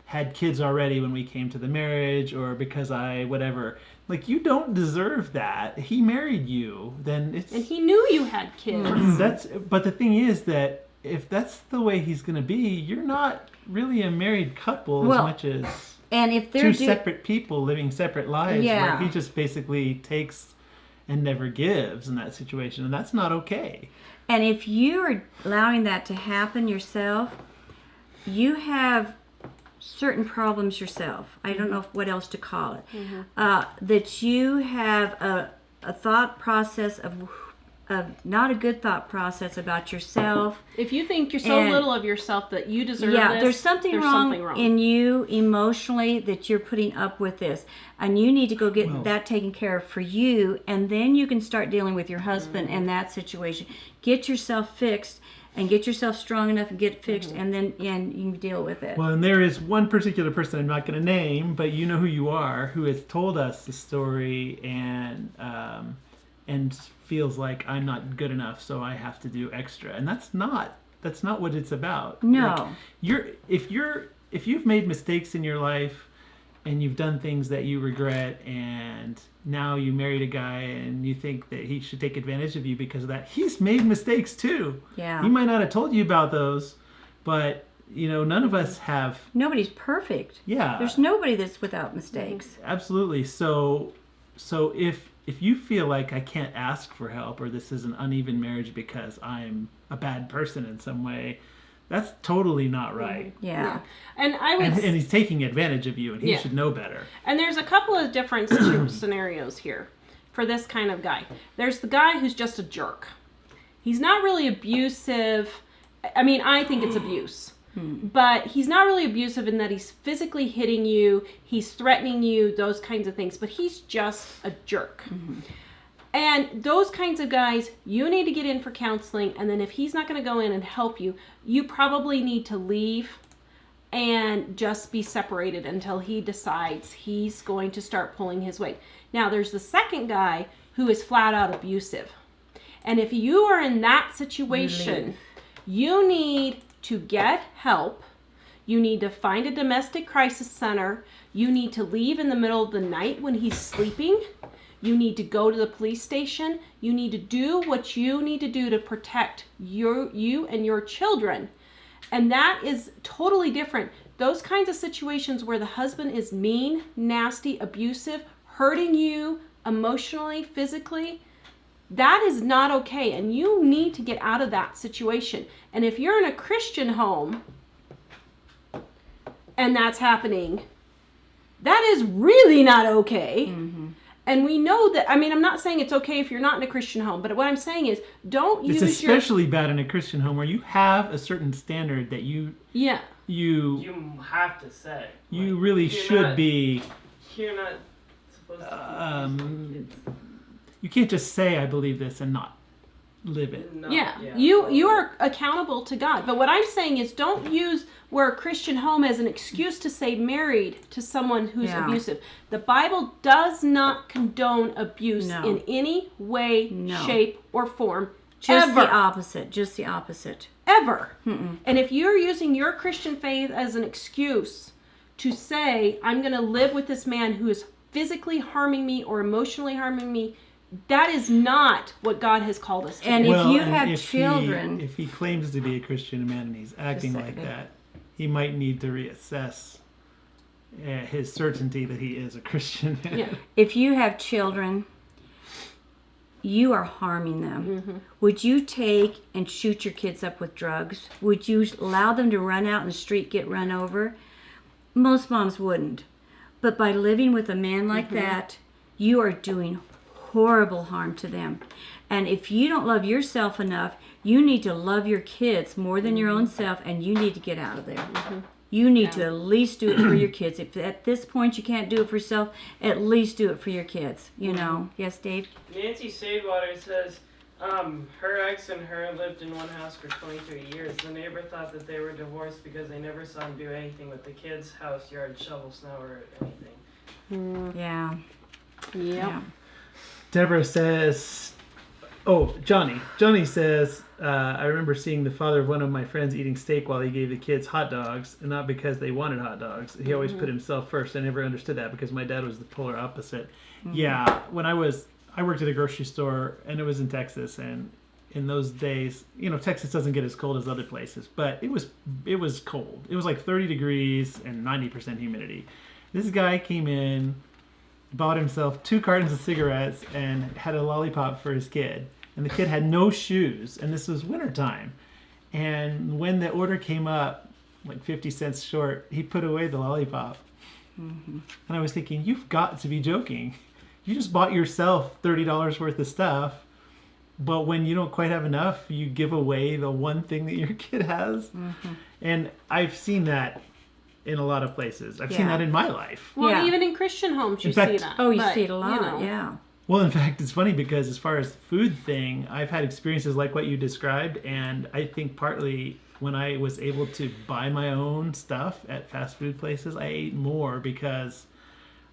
had kids already when we came to the marriage, or because I whatever. Like, you don't deserve that. He married you. Then it's And he knew you had kids. But the thing is that if that's the way he's going to be, you're not really a married couple as much as and if they're two separate people living separate lives. Yeah. Where he just basically takes and never gives in that situation, and that's not okay. And if you're allowing that to happen yourself, you have certain problems yourself. I don't know what else to call it. That you have a thought process of not a good thought process about yourself. If you think you're so little of yourself that you deserve this, there's something wrong in you emotionally that you're putting up with this. And you need to go get that taken care of for you, and then you can start dealing with your husband and that situation. Get yourself fixed and get yourself strong enough and get fixed, and then you can deal with it. Well, and there is one particular person I'm not going to name, but you know who you are, who has told us the story and feels like I'm not good enough, so I have to do extra. And that's not what it's about. No. Like, if you've made mistakes in your life and you've done things that you regret, and now you married a guy and you think that he should take advantage of you because of that, he's made mistakes too. Yeah. He might not have told you about those, but none of us have. Nobody's perfect. Yeah. There's nobody that's without mistakes. Absolutely. So if you feel like I can't ask for help, or this is an uneven marriage because I'm a bad person in some way, that's totally not right. Yeah. And I would, and he's taking advantage of you, and he should know better. And there's a couple of different scenarios here for this kind of guy. There's the guy who's just a jerk. He's not really abusive. I mean, I think it's abuse. But he's not really abusive in that he's physically hitting you, he's threatening you, those kinds of things. But he's just a jerk. And those kinds of guys, you need to get in for counseling. And then if he's not going to go in and help you, you probably need to leave and just be separated until he decides he's going to start pulling his weight. Now, there's the second guy who is flat out abusive. And if you are in that situation, you need to get help. You need to find a domestic crisis center. You need to leave in the middle of the night when he's sleeping. You need to go to the police station. You need to do what you need to do to protect you and your children. And that is totally different. Those kinds of situations where the husband is mean, nasty, abusive, hurting you emotionally, physically, that is not okay. And you need to get out of that situation. And if you're in a Christian home and that's happening, that is really not okay. And we know that, I mean, I'm not saying it's okay if you're not in a Christian home, but what I'm saying is don't use It's especially bad in a Christian home where you have a certain standard that you have to say. You really should be. You're not supposed to. You can't just say I believe this and not live it. No, you are accountable to God. But what I'm saying is don't use we're a Christian home as an excuse to say married to someone who's abusive. The Bible does not condone abuse in any way, shape, or form. Just ever. the opposite. Just the opposite. Ever. And if you're using your Christian faith as an excuse to say, I'm going to live with this man who is physically harming me or emotionally harming me, that is not what God has called us to. And do. if you have children... If he claims to be a Christian man and he's acting like that, he might need to reassess his certainty that he is a Christian. If you have children, you are harming them. Would you take and shoot your kids up with drugs? Would you allow them to run out in the street, get run over? Most moms wouldn't. But by living with a man like that, you are doing horrible harm to them. And if you don't love yourself enough, you need to love your kids more than your own self, and you need to get out of there. You need to at least do it for your kids. If at this point you can't do it for yourself, at least do it for your kids, you know. Yes, Dave? Nancy Sadewater says her ex and her lived in one house for 23 years. The neighbor thought that they were divorced because they never saw him do anything with the kids' house, yard, shovel, snow, or anything. Yeah. Yeah. Deborah says, Johnny says, I remember seeing the father of one of my friends eating steak while he gave the kids hot dogs, and not because they wanted hot dogs. He always put himself first. I never understood that because my dad was the polar opposite. Yeah, when I worked at a grocery store, and it was in Texas, and in those days, Texas doesn't get as cold as other places, but it was cold. It was like 30 degrees and 90% humidity. This guy came in, bought himself 2 cartons of cigarettes, and had a lollipop for his kid. And the kid had no shoes, and this was wintertime. And when the order came up, like 50 cents short, he put away the lollipop. And I was thinking, you've got to be joking. You just bought yourself $30 worth of stuff, but when you don't quite have enough, you give away the one thing that your kid has. And I've seen that in a lot of places. I've seen that in my life. Well, even in Christian homes, you fact- see that. Oh, you But, see it a lot, you know, yeah. Well, in fact, it's funny because as far as the food thing, I've had experiences like what you described, and I think partly when I was able to buy my own stuff at fast food places, I ate more because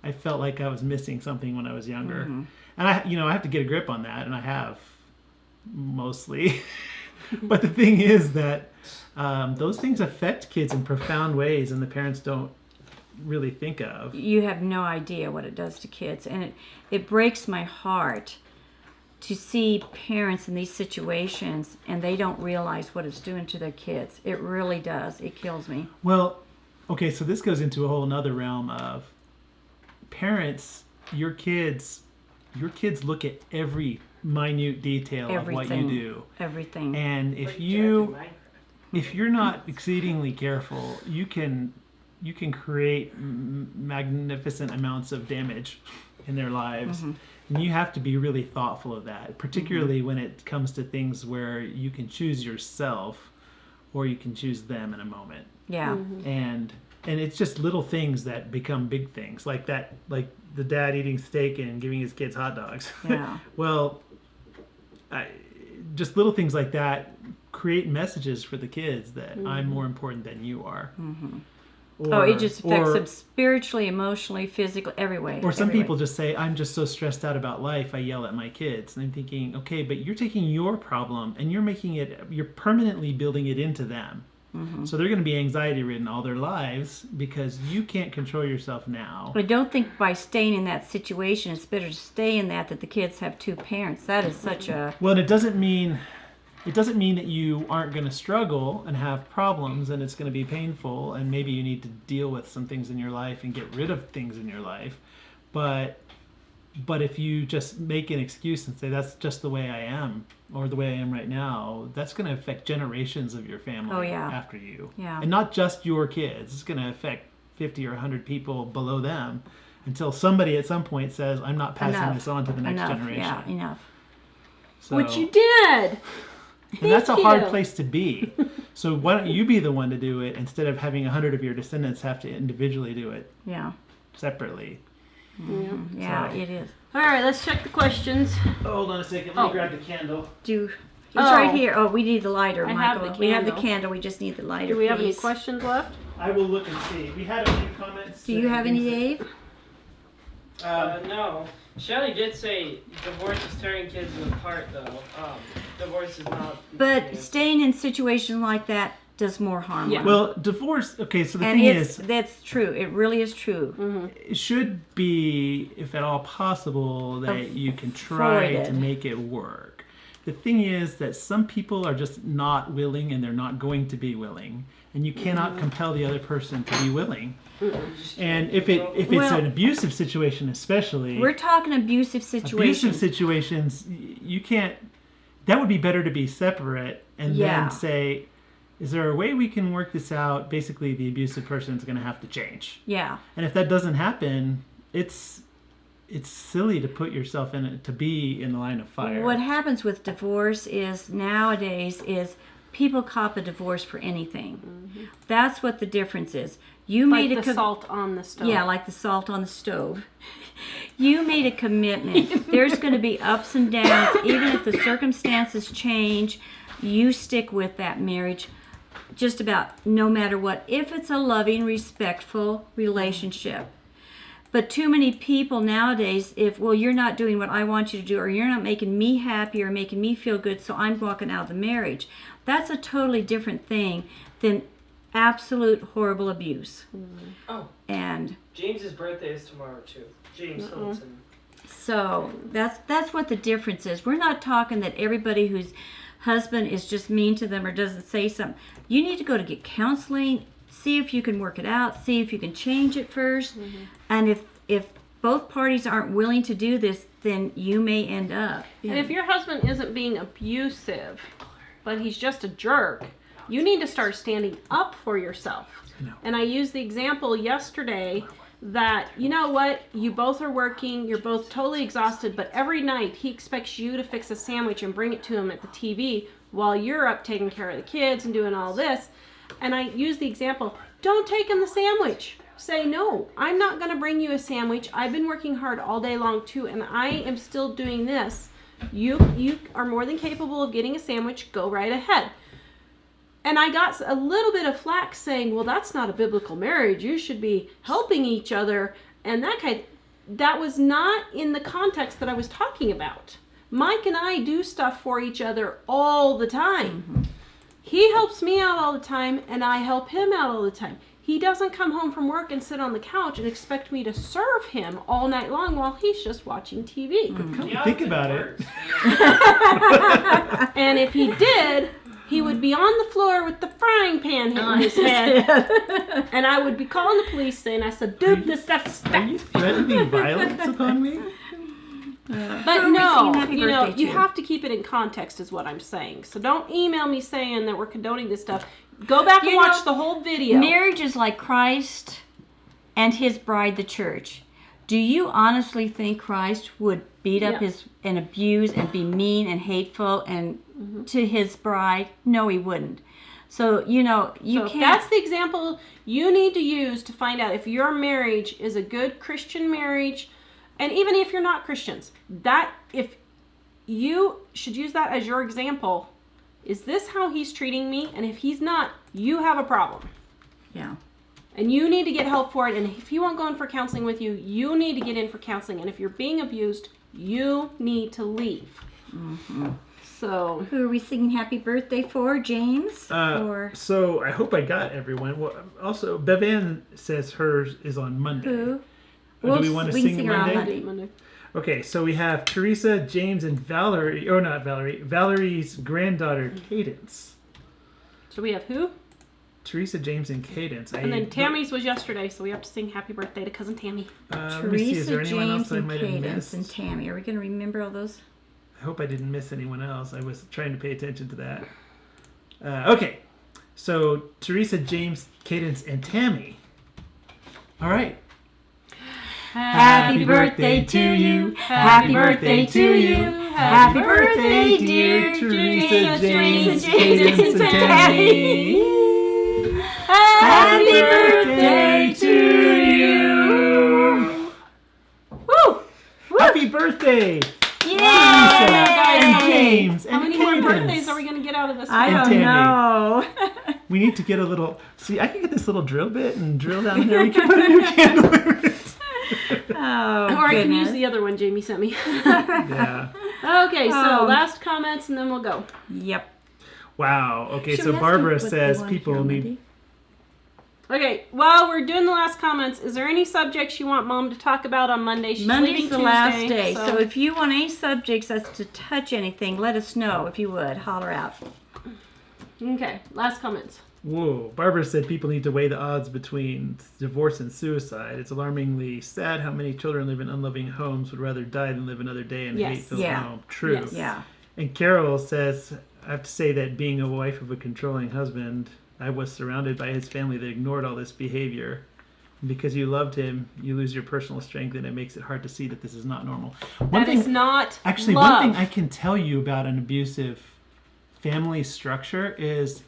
I felt like I was missing something when I was younger. And I have to get a grip on that, and I have mostly. But the thing is that those things affect kids in profound ways, and the parents don't really think of. You have no idea what it does to kids, and it breaks my heart to see parents in these situations and they don't realize what it's doing to their kids. It really does. It kills me. Well, okay, so this goes into a whole nother realm of parents. Your kids look at every minute detail of what you do. Everything. And Like if you're not exceedingly careful, you can create magnificent amounts of damage in their lives. And you have to be really thoughtful of that, particularly when it comes to things where you can choose yourself or you can choose them in a moment. Yeah. And it's just little things that become big things, like that, like the dad eating steak and giving his kids hot dogs. Yeah. Well, just little things like that create messages for the kids that I'm more important than you are. It just affects them spiritually, emotionally, physically, every way. Or some every way. people just say, I'm just so stressed out about life, I yell at my kids. And I'm thinking, okay, but you're taking your problem and you're permanently building it into them. So they're going to be anxiety ridden all their lives because you can't control yourself now. I don't think by staying in that situation, it's better to stay in that the kids have 2 parents. That is such a... Well, and it doesn't mean that you aren't going to struggle and have problems and it's going to be painful and maybe you need to deal with some things in your life and get rid of things in your life. But if you just make an excuse and say that's just the way I am or the way I am right now, that's going to affect generations of your family after you. Yeah. And not just your kids. It's going to affect 50 or 100 people below them until somebody at some point says, I'm not passing this on to the next generation. Yeah, enough. So, Which you did. and that's a hard you. place to be. So why don't you be the one to do it instead of having 100 of your descendants have to individually do it Yeah. separately? Yeah, So- it is. All right, let's check the questions. Hold on a second. Let me grab the candle. It's Oh. right here. Oh, we need the lighter, I have Michael. the We have the candle. candle. We just need the lighter, Do we have any please. questions left? I will look and see. We had a few comments. Do you have any, Dave? No. Shelly did say divorce is tearing kids apart, though. Divorce is not. But staying in situations like that does more harm. Yeah. Well, divorce. Okay, so the And thing is, that's true. It really is true. it should be, if at all possible, that you can try Avoided. to make it work. The thing is that some people are just not willing, and they're not going to be willing, and you cannot compel the other person to be willing. And if it's an abusive situation, especially, We're talking abusive situations. abusive situations, you can't. That would be better to be separate, and then say, is there a way we can work this out? Basically, the abusive person is going to have to change. Yeah. And if that doesn't happen, it's silly to put yourself in it, to be in the line of fire. What happens with divorce is nowadays is people cop a divorce for anything. Mm-hmm. That's what the difference is. You Like made the salt on the stove. Yeah, like the salt on the stove. You made a commitment. There's going to be ups and downs. Even if the circumstances change, you stick with that marriage just about no matter what. If it's a loving, respectful relationship. But too many people nowadays, you're not doing what I want you to do, or you're not making me happy or making me feel good, so I'm walking out of the marriage. That's a totally different thing than absolute horrible abuse. Oh, And James's birthday is tomorrow too. James Hilton. so that's what the difference is. We're not talking that everybody whose husband is just mean to them or doesn't say something. You need to go to get counseling. See if you can work it out. See if you can change it first. And if both parties aren't willing to do this, then you may end up. And if your husband isn't being abusive, but he's just a jerk, you need to start standing up for yourself. And I used the example yesterday that, you know what, you both are working, you're both totally exhausted, but every night he expects you to fix a sandwich and bring it to him at the TV while you're up taking care of the kids and doing all this. And I use the example, don't take him the sandwich. Say, no, I'm not going to bring you a sandwich. I've been working hard all day long too, and I am still doing this. You are more than capable of getting a sandwich. Go right ahead. And I got a little bit of flack saying, well, that's not a biblical marriage. You should be helping each other. And that was not in the context that I was talking about. Mike and I do stuff for each other all the time. He helps me out all the time, and I help him out all the time. He doesn't come home from work and sit on the couch and expect me to serve him all night long while he's just watching TV. Think about it. And if he did, he would be on the floor with the frying pan hitting his head. And I would be calling the police saying, I said, dude, this stuff's Are you threatening violence upon me? But no, you have to keep it in context is what I'm saying. So don't email me saying that we're condoning this stuff. Go back and watch the whole video. Marriage is like Christ and his bride, the church. Do you honestly think Christ would beat up and abuse and be mean and hateful and to his bride? No, he wouldn't. So, you can't. That's the example you need to use to find out if your marriage is a good Christian marriage. And even if you're not Christians, if you should use that as your example, is this how he's treating me? And if he's not, you have a problem. Yeah. And you need to get help for it. And if he won't go in for counseling with you, you need to get in for counseling. And if you're being abused, you need to leave. So, who are we singing happy birthday for, James? So I hope I got everyone. Well, also, Bevan says hers is on Monday. Who? Or do we want to sing her on Monday? Monday. Okay, so we have Teresa, James, and Valerie. Or not Valerie. Valerie's granddaughter, Cadence. So we have who? Teresa, James, and Cadence. And then Tammy's was yesterday, so we have to sing happy birthday to Cousin Tammy. Let me see, is there anyone else I might have Cadence, missed? and Tammy. Are we going to remember all those? I hope I didn't miss anyone else. I was trying to pay attention to that. Okay, so Teresa, James, Cadence, and Tammy. All right. Happy birthday to you. Happy birthday to you. Happy birthday, dear Teresa, James, Cadence, Cadence, and Tammy. Happy birthday to you. Woo! Happy birthday, Yay! and James, How and many more Cadence. birthdays are we going to get out of this? I And don't Tammy. know. We need to get a little. See, I can get this little drill bit and drill down there. We can put a new candle in it. Oh, Or I can goodness. use the other one Jamie sent me. Yeah. Okay, so last comments and then we'll go. Yep. Wow. Okay, Should so we ask Barbara them what they says want to people hear, need. Monday? Okay, while we're doing the last comments, is there any subjects you want Mom to talk about on Monday? She's Monday's leaving the Tuesday, last day, so if you want any subjects as to touch anything, let us know if you would. Holler out. Okay, last comments. Whoa. Barbara said people need to weigh the odds between divorce and suicide. It's alarmingly sad how many children live in unloving homes would rather die than live another day in a Yes. hate-filled Yeah. home. True. Yes. Yeah. And Carol says, I have to say that being a wife of a controlling husband, I was surrounded by his family that ignored all this behavior. And because you loved him, you lose your personal strength, and it makes it hard to see that this is not normal. That is not Actually, love. one thing I can tell you about an abusive family structure is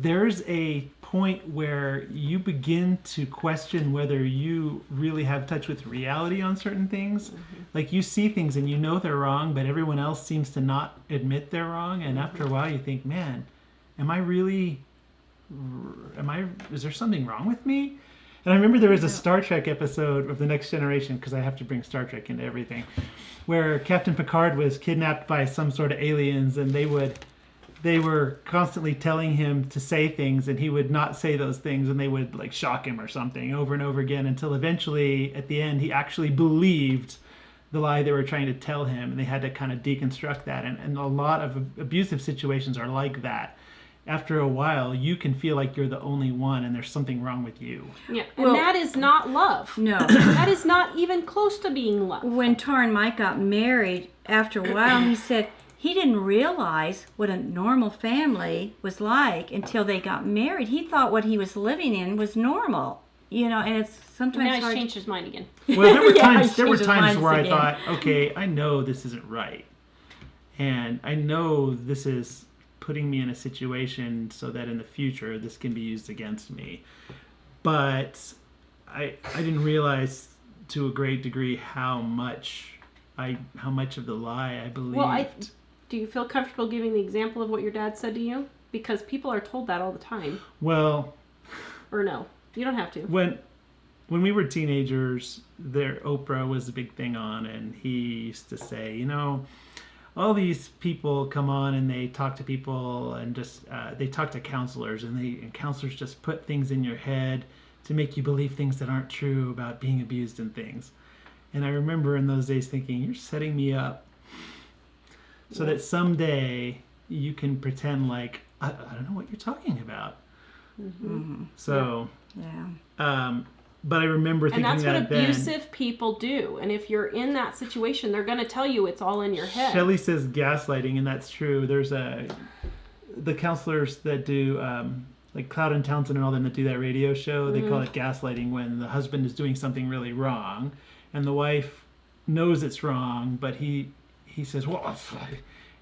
there's a point where you begin to question whether you really have touch with reality on certain things. Like you see things and you know they're wrong, but everyone else seems to not admit they're wrong. And after a while you think, man, is there something wrong with me? And I remember there was a Star Trek episode of The Next Generation, because I have to bring Star Trek into everything, where Captain Picard was kidnapped by some sort of aliens, and they were constantly telling him to say things, and he would not say those things, and they would like shock him or something over and over again, until eventually at the end he actually believed the lie they were trying to tell him, and they had to kind of deconstruct that. And a lot of abusive situations are like that. After a while, you can feel like you're the only one and there's something wrong with you. Yeah, and Well, that is not love. No. That is not even close to being love. When Tawra and Mike got married, after a while, he said he didn't realize what a normal family was like until they got married. He thought what he was living in was normal. You know, and it's sometimes Now he's hard. changed his mind again. Well, there were Yeah, times, he changed his where minds I again. thought, okay, I know this isn't right. And I know this is putting me in a situation so that in the future this can be used against me. But I didn't realize to a great degree how much of the lie I believed. Well, do you feel comfortable giving the example of what your dad said to you? Because people are told that all the time. Well, Or no, you don't have to. when we were teenagers, Oprah was a big thing on, and he used to say, all these people come on and they talk to people and just they talk to counselors, and counselors just put things in your head to make you believe things that aren't true about being abused and things. And I remember in those days thinking, you're setting me up so that someday you can pretend like I don't know what you're talking about. So Yeah. but I remember thinking And that's what that abusive people do. And if you're in that situation, they're going to tell you it's all in your head. Shelley says gaslighting, and that's true. There's the counselors that do like Cloud and Townsend and all them that do that radio show. They call it gaslighting when the husband is doing something really wrong, and the wife knows it's wrong, but he says, well,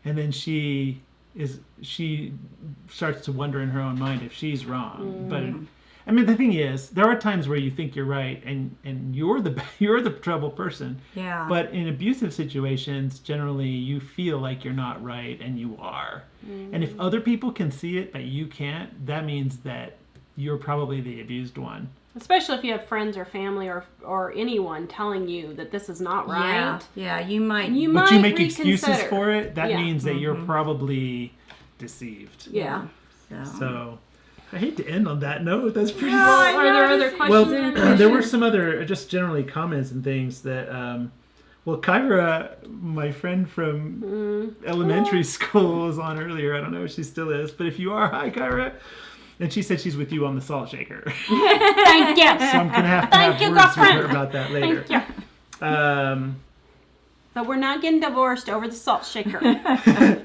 and then she starts to wonder in her own mind if she's wrong. But I mean, the thing is, there are times where you think you're right, and you're the trouble person. Yeah. But in abusive situations, generally, you feel like you're not right, and you are. And if other people can see it, but you can't, that means that you're probably the abused one. Especially if you have friends or family or anyone telling you that this is not right. Yeah, you might. You But might you make excuses reconsider. for it, that Yeah. means that you're probably deceived. Yeah. So, I hate to end on that note. That's pretty. Well, are there other Well, questions? there were some other, just generally comments and things that, Kyra, my friend from elementary school, was on earlier. I don't know if she still is, but if you are, hi, Kyra. And she said she's with you on the salt shaker. Thank you. So I'm going to have Thank you, words with her girlfriend. about that later. Thank you. But we're not getting divorced over the salt shaker.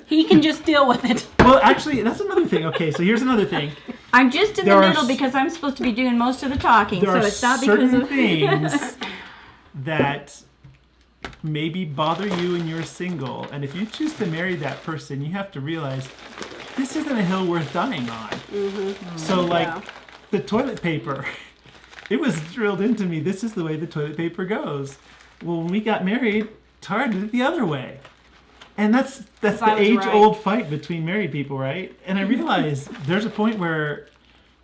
He can just deal with it. Well, actually, that's another thing. Okay, so here's another thing. I'm just in There the are middle because I'm supposed to be doing most of the talking, There so are it's not because certain of things that maybe bother you and you're single. And if you choose to marry that person, you have to realize this isn't a hill worth dying on. So, like, the toilet paper, it was drilled into me, this is the way the toilet paper goes. Well, when we got married, Tawra did it the other way. And that's the I was age-old fight between married people, right? And I realized there's a point where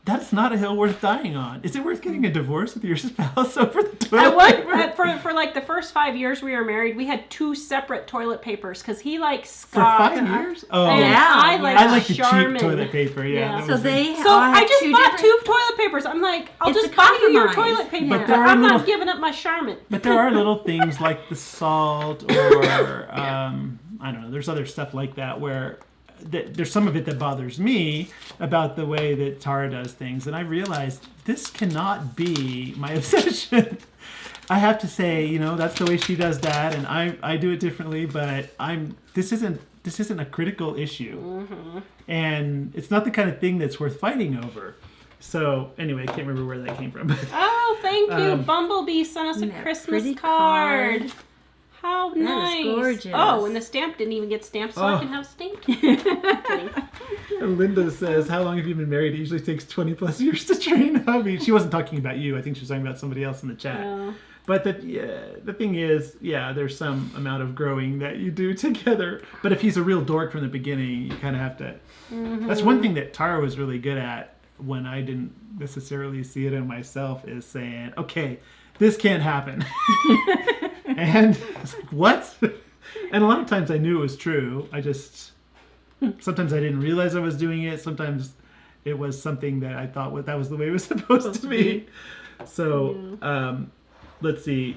That's not a hill worth dying on. Is it worth getting a divorce with your spouse over the I toilet? went for like the first 5 years we were married. We had 2 separate toilet papers because he likes For Scott. 5 years? Oh, And Yeah. I like I like the Charmin. cheap toilet paper. Yeah. Yeah. that So was it. So I just bought 2 toilet papers. I'm like, I'll It's just a buy you your compromise. toilet paper. But But there are I'm little- not giving up my Charmin. But there are little things like the salt or I don't know. There's other stuff like that where there's some of it that bothers me about the way that Tawra does things, and I realized this cannot be my obsession. I have to say, that's the way she does that, and I do it differently. But this isn't a critical issue, and it's not the kind of thing that's worth fighting over. So anyway, I can't remember where that came from. Oh, thank you. Bumblebee sent us a Isn't that Christmas pretty card. card? How That is nice. gorgeous. Oh, and the stamp didn't even get stamped, so I Oh. can have stamped. Kidding. Linda says, "How long have you been married? It usually takes 20 plus years to train a hubby." She wasn't talking about you. I think she was talking about somebody else in the chat. Oh. But the thing is, there's some amount of growing that you do together. But if he's a real dork from the beginning, you kind of have to. That's one thing that Tawra was really good at when I didn't necessarily see it in myself, is saying, "Okay, this can't happen." And it's like, what? And a lot of times I knew it was true. Sometimes I didn't realize I was doing it. Sometimes it was something that I thought that was the way it was supposed to be. So, let's see.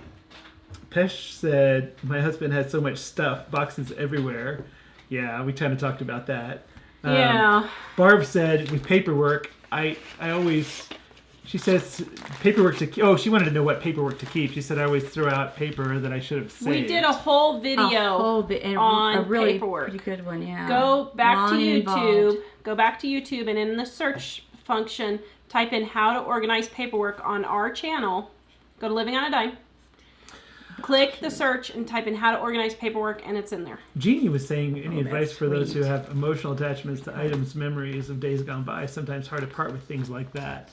Pesh said, "My husband has so much stuff, boxes everywhere." Yeah, we kind of talked about that. Yeah. Barb said, with paperwork, she says paperwork to keep. Oh, she wanted to know what paperwork to keep. She said, "I always throw out paper that I should have saved." We did a whole video on a really paperwork. pretty good one, yeah. Go back Long to and YouTube. involved. Go back to YouTube, and in the search function, type in "how to organize paperwork" on our channel. Go to Living on a Dime. Click the search and type in "how to organize paperwork," and it's in there. Jeannie was saying, any advice that's for those who sweet. have emotional attachments to items, memories of days gone by, sometimes hard to part with things like that.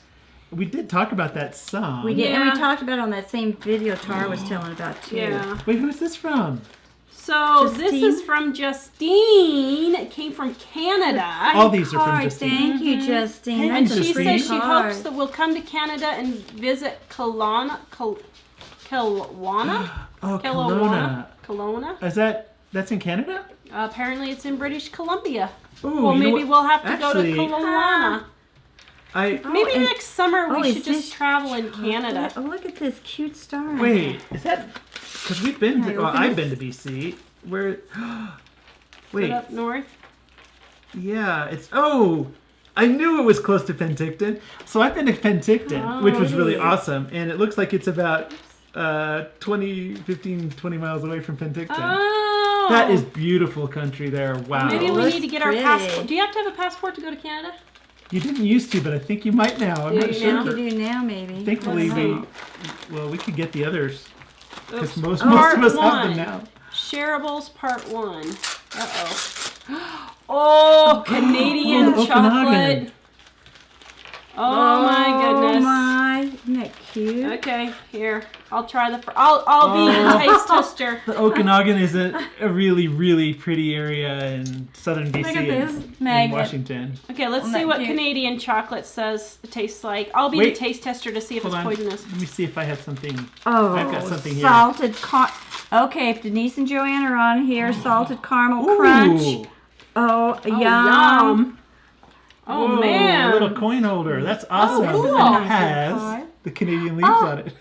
We did talk about that some. We did, and Yeah. we talked about it on that same video Tara was telling about too. Yeah. Wait, who's this from? So this Justine? is from Justine. It came from Canada. All these are from Card, Justine. thank you, Justine. Hey, And That's a she pretty says she card. hopes that we'll come to Canada and visit Kelowna. Kelowna? Oh, Kelowna? Kelowna. Kelowna? That's in Canada? Apparently it's in British Columbia. Ooh, Well, you know maybe what? we'll have to Actually, go to Kelowna. Maybe and- next summer we is should this just travel in Canada. Oh, look at this cute star. Wait, is that? Because we've been. Can I open I've it? been to BC. Where? Is Wait. it up north? Yeah, it's. Oh, I knew it was close to Penticton. So I've been to Penticton, which was really awesome, and it looks like it's about 20 miles away from Penticton. Oh. That is beautiful country there. Wow. Maybe we looks need to get our pretty. passport. Do you have to have a passport to go to Canada? You didn't used to, but I think you might now. I'm Do not you sure. now? You do now, maybe. Thankfully, Let's we could get the others because Oops. most Part of us have one. them now. Shareables Part 1. Uh-oh. Oh, Canadian Oh, chocolate. Okanagan. Oh my goodness. Oh my, isn't that cute? Okay, here. I'll try I'll be the taste tester. The Okanagan is a really, really pretty area in southern BC Look at this and magnet. Washington. Okay, let's Isn't see that what cute? Canadian chocolate says it tastes like. I'll be Wait. the taste tester to see if Hold it's on. poisonous. Let me see if I have something. Oh, I've got something here. salted Okay, if Denise and Joanne are on here, salted caramel Ooh. crunch. Oh, Oh, yum. Oh, Whoa, man. A little coin holder. That's awesome. cool. This is a nice It has little card. the Canadian leaves Oh. on it.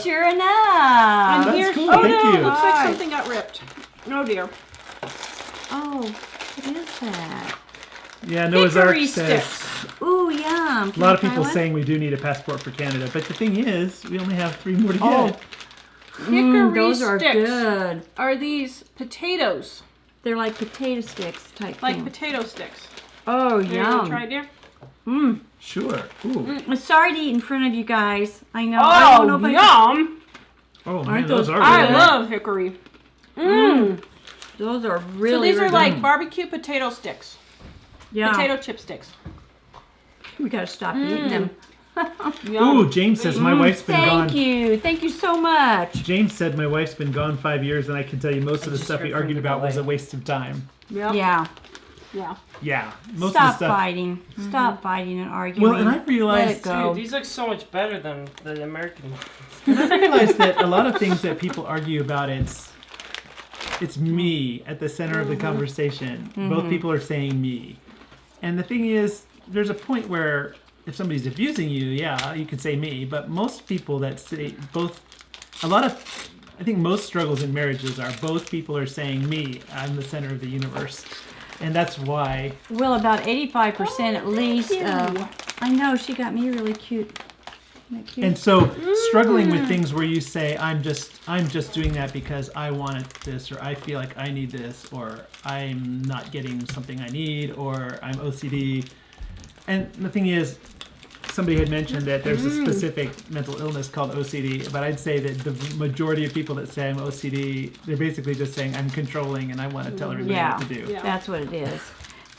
Sure enough. And That's here's cool, oh thank no, you. looks like Hi. something got ripped. Oh dear. Oh, what is that? Yeah, Noah's Ark Hickory says sticks. Ooh, yum. a Can lot I of try people one? saying we do need a passport for Canada, but the thing is, we only have 3 more to Oh. get. Hickory those are sticks. good. Are these potatoes? They're like potato sticks type Like thing. potato sticks. Oh, There, you wanna yum. try it, dear? Sure. Ooh. I'm sorry to eat in front of you guys. I know. Oh, I don't know if I- yum! Oh man, Aren't those those are I good. love hickory. Mmm. Those are So really these are really like good. barbecue potato sticks. Yeah. Potato chip sticks. We gotta stop eating them. Yum. Ooh, James says my wife's been gone. Thank you. Thank you so much. James said my wife's been gone 5 years, and I can tell you most of the just stuff we heard from argued the about was a delay. waste of time. Yep. Yeah. Yeah. Yeah, most Stop of the stuff. fighting. Stop fighting and arguing. Well, and I Let realized it go. Dude, these look so much better than the American ones. I realized that a lot of things that people argue about, it's me at the center of the conversation. Both people are saying me. And the thing is, there's a point where if somebody's abusing you, yeah, you can say me. But most people that say both, I think most struggles in marriages are both people are saying me, I'm the center of the universe. And that's why. Well, about 85% at least. I know, she got me really cute. Isn't that cute? And so struggling with things where you say, I'm just doing that because I wanted this, or I feel like I need this, or I'm not getting something I need, or I'm OCD. And the thing is, somebody had mentioned that there's a specific mental illness called OCD, but I'd say that the majority of people that say I'm OCD, they're basically just saying I'm controlling and I want to tell everybody what to do. Yeah. That's what it is.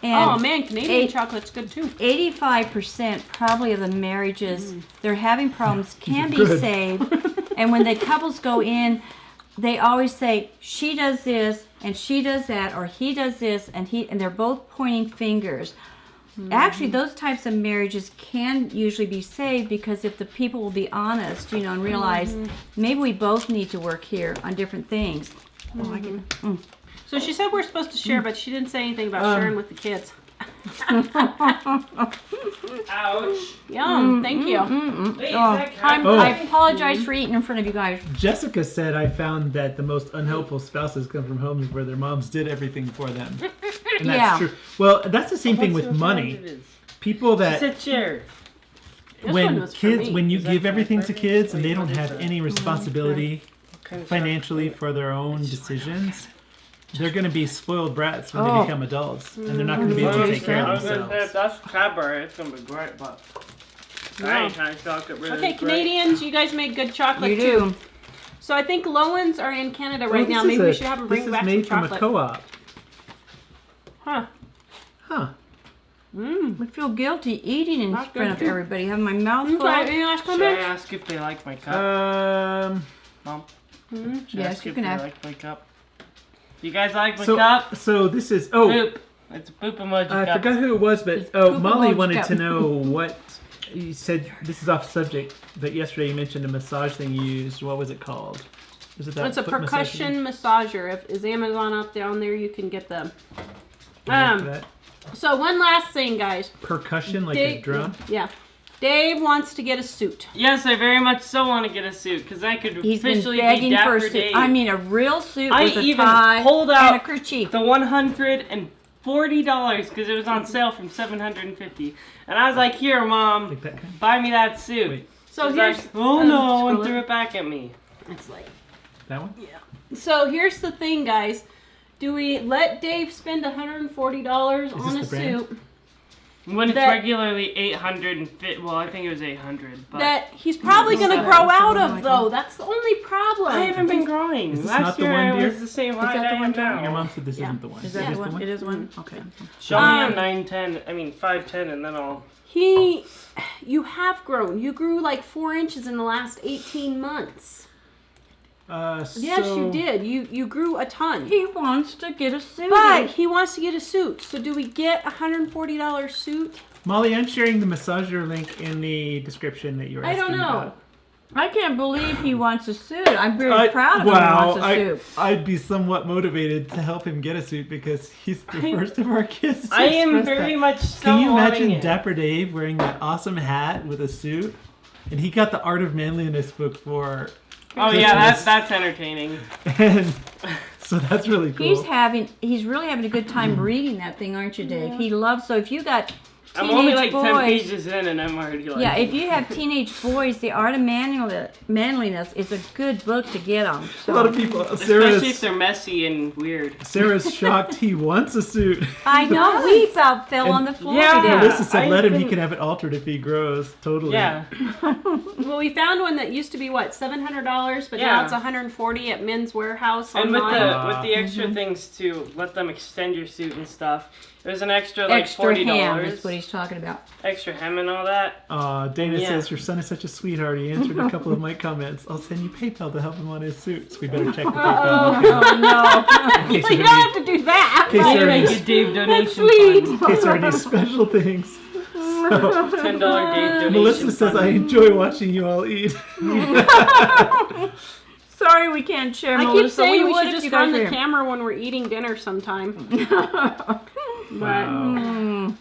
Oh And man, Canadian chocolate's good too. 85% probably of the marriages they're having problems can be Good. saved. And when the couples go in, they always say, she does this and she does that, or he does this and they're both pointing fingers. Actually, those types of marriages can usually be saved because if the people will be honest, and realize maybe we both need to work here on different things. So she said we're supposed to share, but she didn't say anything about sharing with the kids. Ouch. Yum, thank you. Wait, is that cat? Oh. I apologize for eating in front of you guys. Jessica said, I found that the most unhelpful spouses come from homes where their moms did everything for them. And that's Yeah. true. Well, that's the same thing with money. People She that said share. This one when was for kids me. when you Is that give everything to Blackberry? kids and they don't What is have that? any responsibility Kind of financially for their own decisions, they're going to be spoiled brats when Oh. they become adults, and they're not going to be able to take care I of was gonna say, if themselves. that's Cadbury, it's gonna be great, but I ain't trying to chocolate really Okay, great. Canadians, you guys make good chocolate You too. do. So I think Lowens are in Canada right Oh, now. this Maybe is we a- should have them bring This back is made some from a chocolate. co-op. Huh. Huh. I feel guilty eating in That's front good of too. everybody, having my mouth full. Okay, any last Should I comments? ask if they like my cup? Mom? Should I Yes, ask you if can they ask. like my cup? You guys like my So, cup? so this is Poop. It's a poop emoji I cup. forgot who it was, but It's poop Molly emoji wanted cup. to know what you said. This is off subject, but yesterday you mentioned a massage thing you used. What was it called? Is it that It's a foot percussion massager. If is Amazon up down there, you can get them. massage? That? So one last thing, guys. Percussion, like a Dave, drum. Yeah. Dave wants to get a suit. Yes, I very much so want to get a suit because I could He's been officially be begging for a Dapper suit. Dave. I mean, a real suit I with a even tie pulled and out a kerchief. the $140 because it was on sale from $750, and I was like, "Here, Mom, Like that kind. buy me that suit." Wait. So She's here's like, "Oh no," and scroll threw it. it back at me. It's like That one. so. Here's the thing, guys. Do we let Dave spend $140 Is on a this the brand? suit When it's That- regularly 850, well, I think it was 800. But that he's probably going to that grow the out one of, like though? That's the only problem. I haven't been growing. Is this Last not the year one, I dear? was the same height that the I am one, John? now. Your mom said this Yeah. isn't the one. Is that this one? the It is one? Okay. Show me a Um, 9'10", I mean 5'10", and then I'll... You have grown. You grew like 4 inches in the last 18 months. Yes, So- you did. You grew a ton. He wants to get a suit. But he wants to get a suit. So do we get a $140 suit? Molly, I'm sharing the massager link in the description that you were I asking don't know. about. I can't believe he wants a suit. I'm very proud of him. He wants a suit. I'd be somewhat motivated to help him get a suit because he's the first of our kids. to I am express very that. much so Can you imagine wanting it. Dapper Dave wearing that awesome hat with a suit? And he got the Art of Manliness book for Oh yeah, Christmas. that's entertaining. And so that's really cool. He's really having a good time reading that thing, aren't you, Dave? He loves, so if you got I'm teenage only like boys, 10 pages in and I'm already like... yeah, if you have teenage boys, The Art of Manliness is a good book to get them. a lot of people. Especially if they're messy and weird. Sarah's shocked he wants a suit. I know, we about fell on the floor Yeah. today. Melissa said, I've let him, he been- can have it altered if he grows. Totally. Yeah. Well, we found one that used to be what, $700, but now Yeah. it's $140 at Men's Warehouse And with online. the extra things to let them extend your suit and stuff, There's an extra like Extra $40. ham is what he's talking about. Extra ham and all that. Dana Yeah. says, your son is such a sweetheart. He answered a couple of my comments. I'll send you PayPal to help him on his suits. We better check the PayPal. Oh no! In case You there don't are have to do that. any- in case there are Make any- a Dave donation sweet. fund. in case there are any special things. So, $10 Dave donation Melissa says, fund. I enjoy watching you all eat. Sorry, we can't share. I keep Melissa. saying we would should if just you guys run were the here. camera when we're eating dinner sometime. Wow.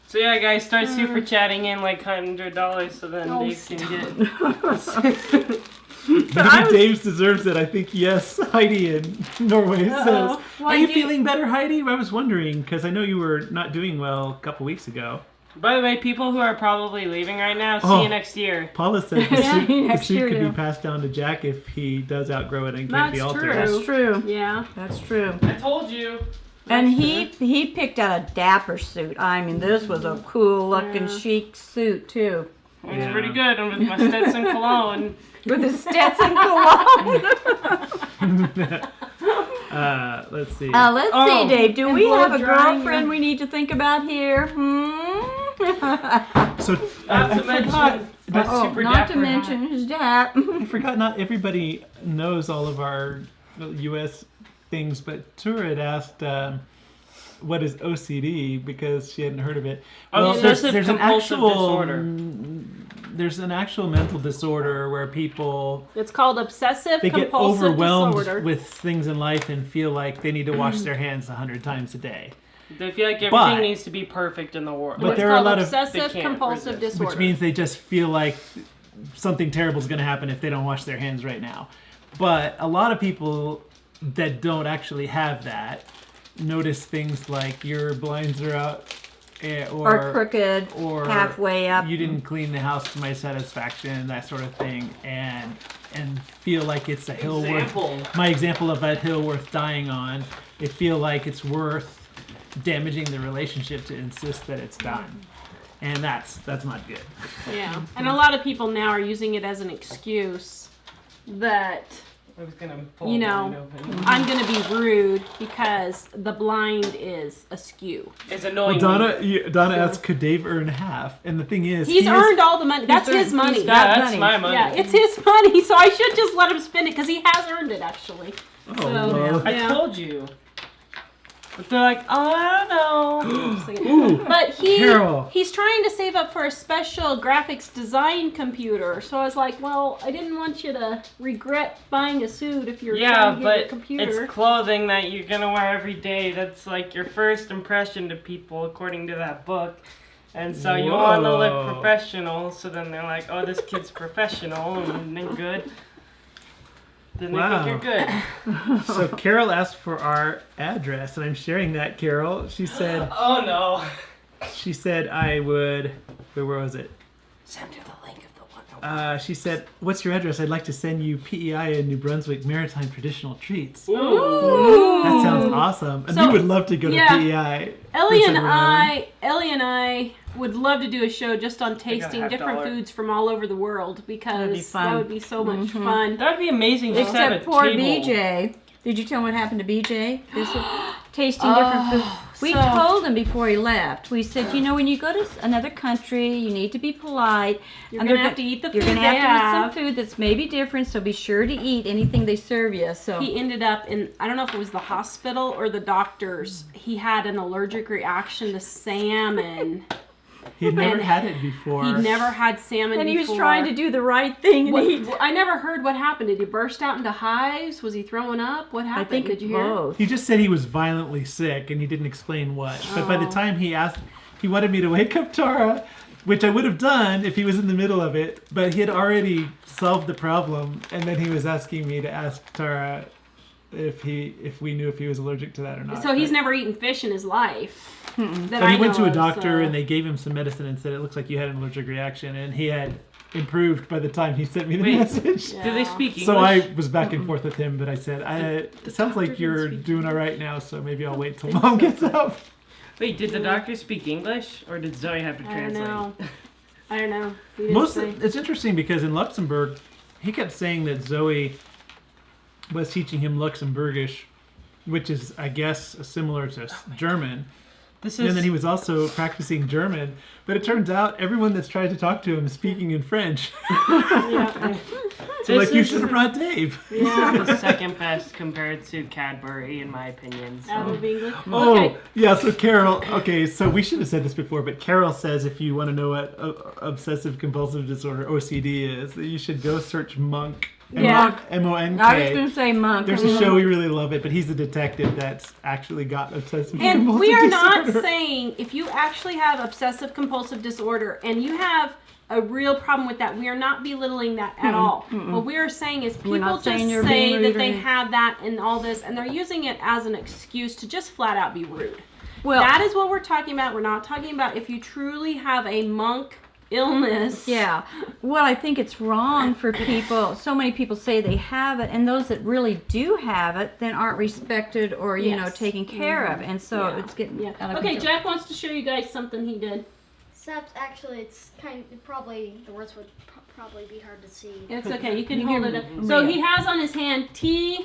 So yeah, guys, start super chatting in like $100 so then Oh, Dave can get. Maybe Dave deserves it. I think yes. Heidi in Norway says, Why are you do- feeling better, Heidi? I was wondering because I know you were not doing well a couple weeks ago. By the way, people who are probably leaving right now, see Oh. you next year. Paula says the suit, the next suit year, could yeah. be passed down to Jack if he does outgrow it and can't be That's altered. true. That's true. Yeah. That's true. I told you. And he picked out a dapper suit. I mean, this was a cool looking Yeah. chic suit too, It's Yeah. pretty good. And with my Stetson cologne. with a Stetson cologne. Let's see. Let's Oh, see, Dave. Do and we blow have a drying girlfriend your- we need to think about here? So Not I to mention, forgot. that's Oh, super not to dapper. mention his dap. I forgot. Not everybody knows all of our U.S. things, but Tawra had asked, "What is OCD?" because she hadn't heard of it. Obsessive compulsive disorder. There's an actual mental disorder where people It's called obsessive they get compulsive overwhelmed disorder. with things in life and feel like they need to wash their hands 100 times a day. They feel like everything But- needs to be perfect in the world. But It's there are a called lot of- obsessive They can't compulsive resist. disorder. Which means they just feel like something terrible is going to happen if they don't wash their hands right now. But a lot of people that don't actually have that notice things like your blinds are out Or crooked, or halfway up. you didn't clean the house to my satisfaction, that sort of thing, and feel like it's a hill Example. worth my example of that hill worth dying on. They feel like it's worth damaging the relationship to insist that it's done, and that's not good. Yeah. And a lot of people now are using it as an excuse that I was gonna pull You the know, window open. I'm going to be rude because the blind is askew. It's Well, annoying. Donna asked, could Dave earn half? And the thing is, He's he earned all the money. That's his money. got Yeah, that's money. my money. Yeah, it's his money, so I should just let him spend it because he has earned it actually. Oh, So, well. I yeah. told you. But they're like, oh, I don't know. Ooh, But Carol. he's trying to save up for a special graphics design computer. So I was like, well, I didn't want you to regret buying a suit if you're Yeah, trying to get your but computer. it's clothing that you're gonna wear every day. That's like your first impression to people, according to that book. And so you want to Whoa. look professional. So then they're like, oh, this kid's professional and they're good. Then they Wow. think you're good. So Carol asked for our address, and I'm sharing that. Carol, she said I would. Where was it? Send her the link of the one. She said, "What's your address? I'd like to send you PEI and New Brunswick Maritime traditional treats." Ooh. That sounds awesome, and So, we would love to go to yeah. PEI. Ellie Prince and Edward Island. I would love to do a show just on tasting $1 different foods from all over the world because That'd be fun. that would be so much fun. That'd be amazing. Just to have Except a poor table. BJ. Did you tell him what happened to BJ? This was tasting different food. We so- told him before he left. We said, you know, when you go to another country, you need to be polite. You're and gonna they're have to eat the You're food gonna they have to eat have. some food that's maybe different. So be sure to eat anything they serve you. So He ended up in, I don't know if it was the hospital or the doctors. He had an allergic reaction to salmon. He'd never and had it before. He'd never had salmon and he was before. trying to do the right thing. And he, I never heard what happened. Did he burst out into hives? Was he throwing up? What I happened? think Did it's you hear? both. He just said he was violently sick, and he didn't explain what. But by the Oh. time he asked, he wanted me to wake up Tawra, which I would have done if he was in the middle of it. But he had already solved the problem, and then he was asking me to ask Tawra if we knew if he was allergic to that or not. So he's But- never eaten fish in his life. That But I he went know to a of, doctor so- and they gave him some medicine and said it looks like you had an allergic reaction, and he had improved by the time he sent me the Wait. message. Yeah. Do they speak English? So I was back and forth with him, but I said, it sounds like you're doing all right now, so maybe I'll wait till Mom gets up. Wait, did the doctor speak English, or did Zoe have to I don't translate? know. I don't know. He didn't say. It's interesting because in Luxembourg, he kept saying that Zoe was teaching him Luxembourgish, which is, I guess, similar to German. And then he was also practicing German. But it turns out everyone that's tried to talk to him is speaking in French. Yeah. So like, you should have brought Dave. Yeah, the second best compared to Cadbury, in my opinion. So. Out of English. Oh, Okay. yeah, so Carol, okay, so we should have said this before, but Carol says if you want to know what obsessive compulsive disorder, OCD, is, that you should go search Monk. Yeah. M-O-N-K. I was going to say Monk. There's a show, we really love it, but he's a detective that's actually got obsessive And compulsive we are disorder. not saying if you actually have obsessive compulsive disorder and you have a real problem with that, we are not belittling that at all. What we are saying is We're people not just saying you're say being that rude or they anything. have that and all this, and they're using it as an excuse to just flat out be rude. Well, That is what we're talking about. We're not talking about if you truly have a monk illness. yeah. Well, I think it's wrong for people. So many people say they have it, and those that really do have it then aren't respected or, you know, Yes. taken care of. And so Yeah. it's getting Yeah. out of Okay, control. Jack wants to show you guys something he did. Except actually, it's probably the words would probably be hard to see. It's okay. You can You hold can it up. read So it. he has on his hand This.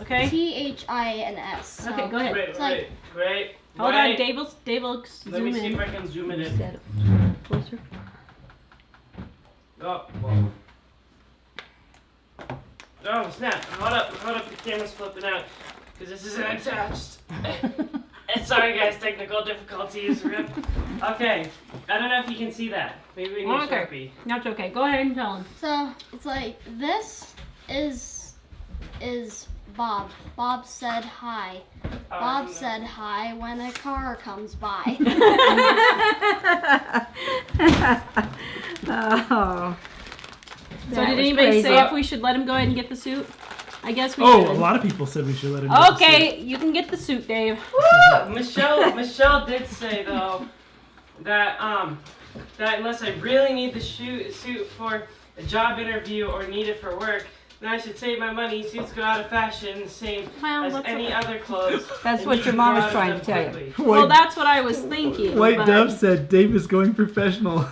Okay. THINS. So Okay, go ahead. Wait. Hold on, Dave will Let zoom me see in. if I can zoom it in. Set it closer. Oh, whoa. Oh, snap. Hold up. The camera's flipping out. Because this isn't attached. Sorry, guys. Technical difficulties. Rip. Okay. I don't know if you can see that. Maybe we need a Okay. Sharpie. That's okay. Go ahead and tell him. So it's like this is Bob. Bob said hi. Bob said hi when a car comes by. Oh. So That did was anybody crazy. say if we should let him go ahead and get the suit? I guess we Oh, should. a lot of people said we should let him get the Okay, you can get the suit, Dave. Woo! Michelle did say though that unless I really need the suit for a job interview or need it for work, then I should save my money. Suits go out of fashion, the same Well, as that's any other clothes. That's and what you your should mom go was out of trying them to tell you. quickly. suit. Well, that's what I was thinking. White but- Dove said Dave is going professional.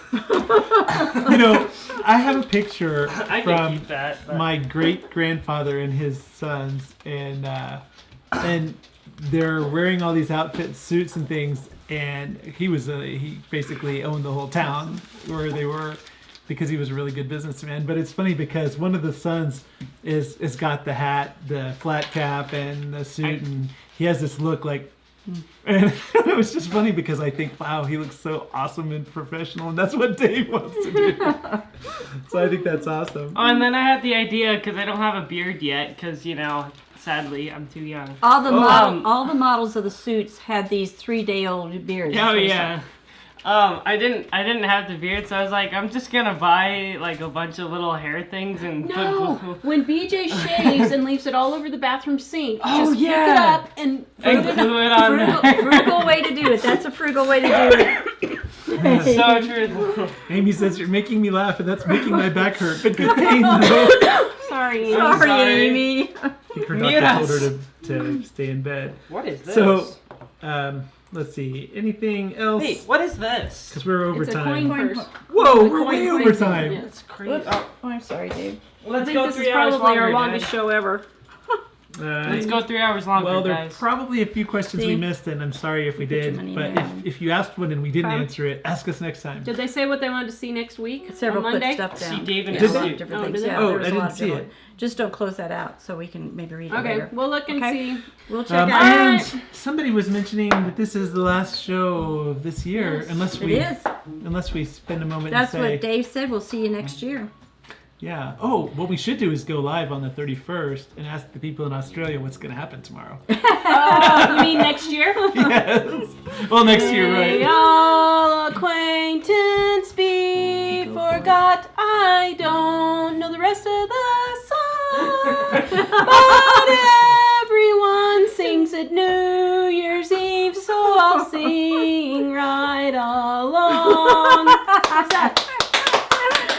You know, I have a picture I can from keep that. But my great grandfather and his sons, and they're wearing all these outfits, suits, and things. And he basically owned the whole town where they were, because he was a really good businessman. But it's funny because one of the sons is got the hat, the flat cap, and the suit, and he has this look like. And it was just funny because I think, wow, he looks so awesome and professional, and that's what Dave wants to do. So I think that's awesome. Oh, and then I had the idea because I don't have a beard yet. Because sadly, I'm too young. All the models of the suits had these 3-day-old beards. Oh yeah. I didn't have the beard, so I was like, I'm just gonna buy like a bunch of little hair things and No, put when BJ shaves and leaves it all over the bathroom sink, Oh, just pick it yeah. up and and glue it on there. Frugal way to do it. That's a frugal way to do it. So true. Amy says, you're making me laugh, and that's making my back hurt. But good thing, though. sorry. I'm Sorry, sorry. Amy. I think her Mute doctor told us. her to stay in bed. What is this? So, let's see. Anything else? Wait, what is this? Because we're over It's a time. coin purse. Whoa, A we're coin way purse. over time. Yeah. It's crazy. Oops. Oh, Oh, I'm sorry, Dave. I let's think go this 3 is hours probably longer, our longest guys. show ever. Let's go 3 hours longer, Well, there are guys. probably a few questions we See? missed, and I'm sorry if we Put your did. money But in. if you asked one and we didn't Okay. answer it, ask us next time. Did they say what they wanted to see next week? Several on put Monday? stuff down. See Dave and Yeah, Did a they? lot of different Oh, things. did they? Yeah, Oh, there was I a lot didn't of see different- it. Just don't close that out so we can maybe read it Okay, later. we'll look and Okay. see. We'll check out. And somebody was mentioning that this is the last show of this year, Yes. unless It we is. spend a moment That's and say, what Dave said. We'll see you next year. yeah. Oh, what we should do is go live on the 31st and ask the people in Australia what's going to happen tomorrow. Oh, you mean next year? Yes. Well, next year, May right? all acquaintance be forgot. I don't know the rest of the song, but everyone sings at New Year's Eve, so I'll sing right along. How's that?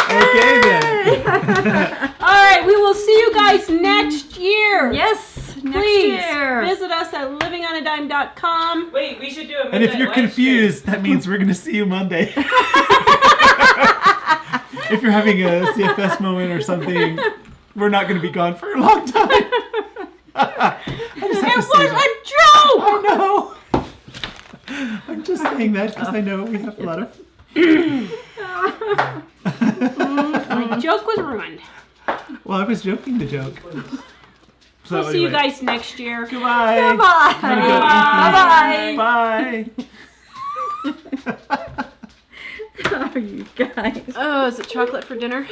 Okay then. All right, we will see you guys next year. Yes, next Please year. visit us at livingonadime.com. Wait, we should do a And if midnight you're live stream. confused, that means we're going to see you Monday. If you're having a CFS moment or something, we're not going to be gone for a long time. It was a joke! I know. I'm just saying that because I know we have a lot of. My joke was ruined. Well, I was joking the joke. So We'll see you anyway. guys next year. Goodbye. Bye. Bye. Oh, you guys. Oh, is it chocolate for dinner?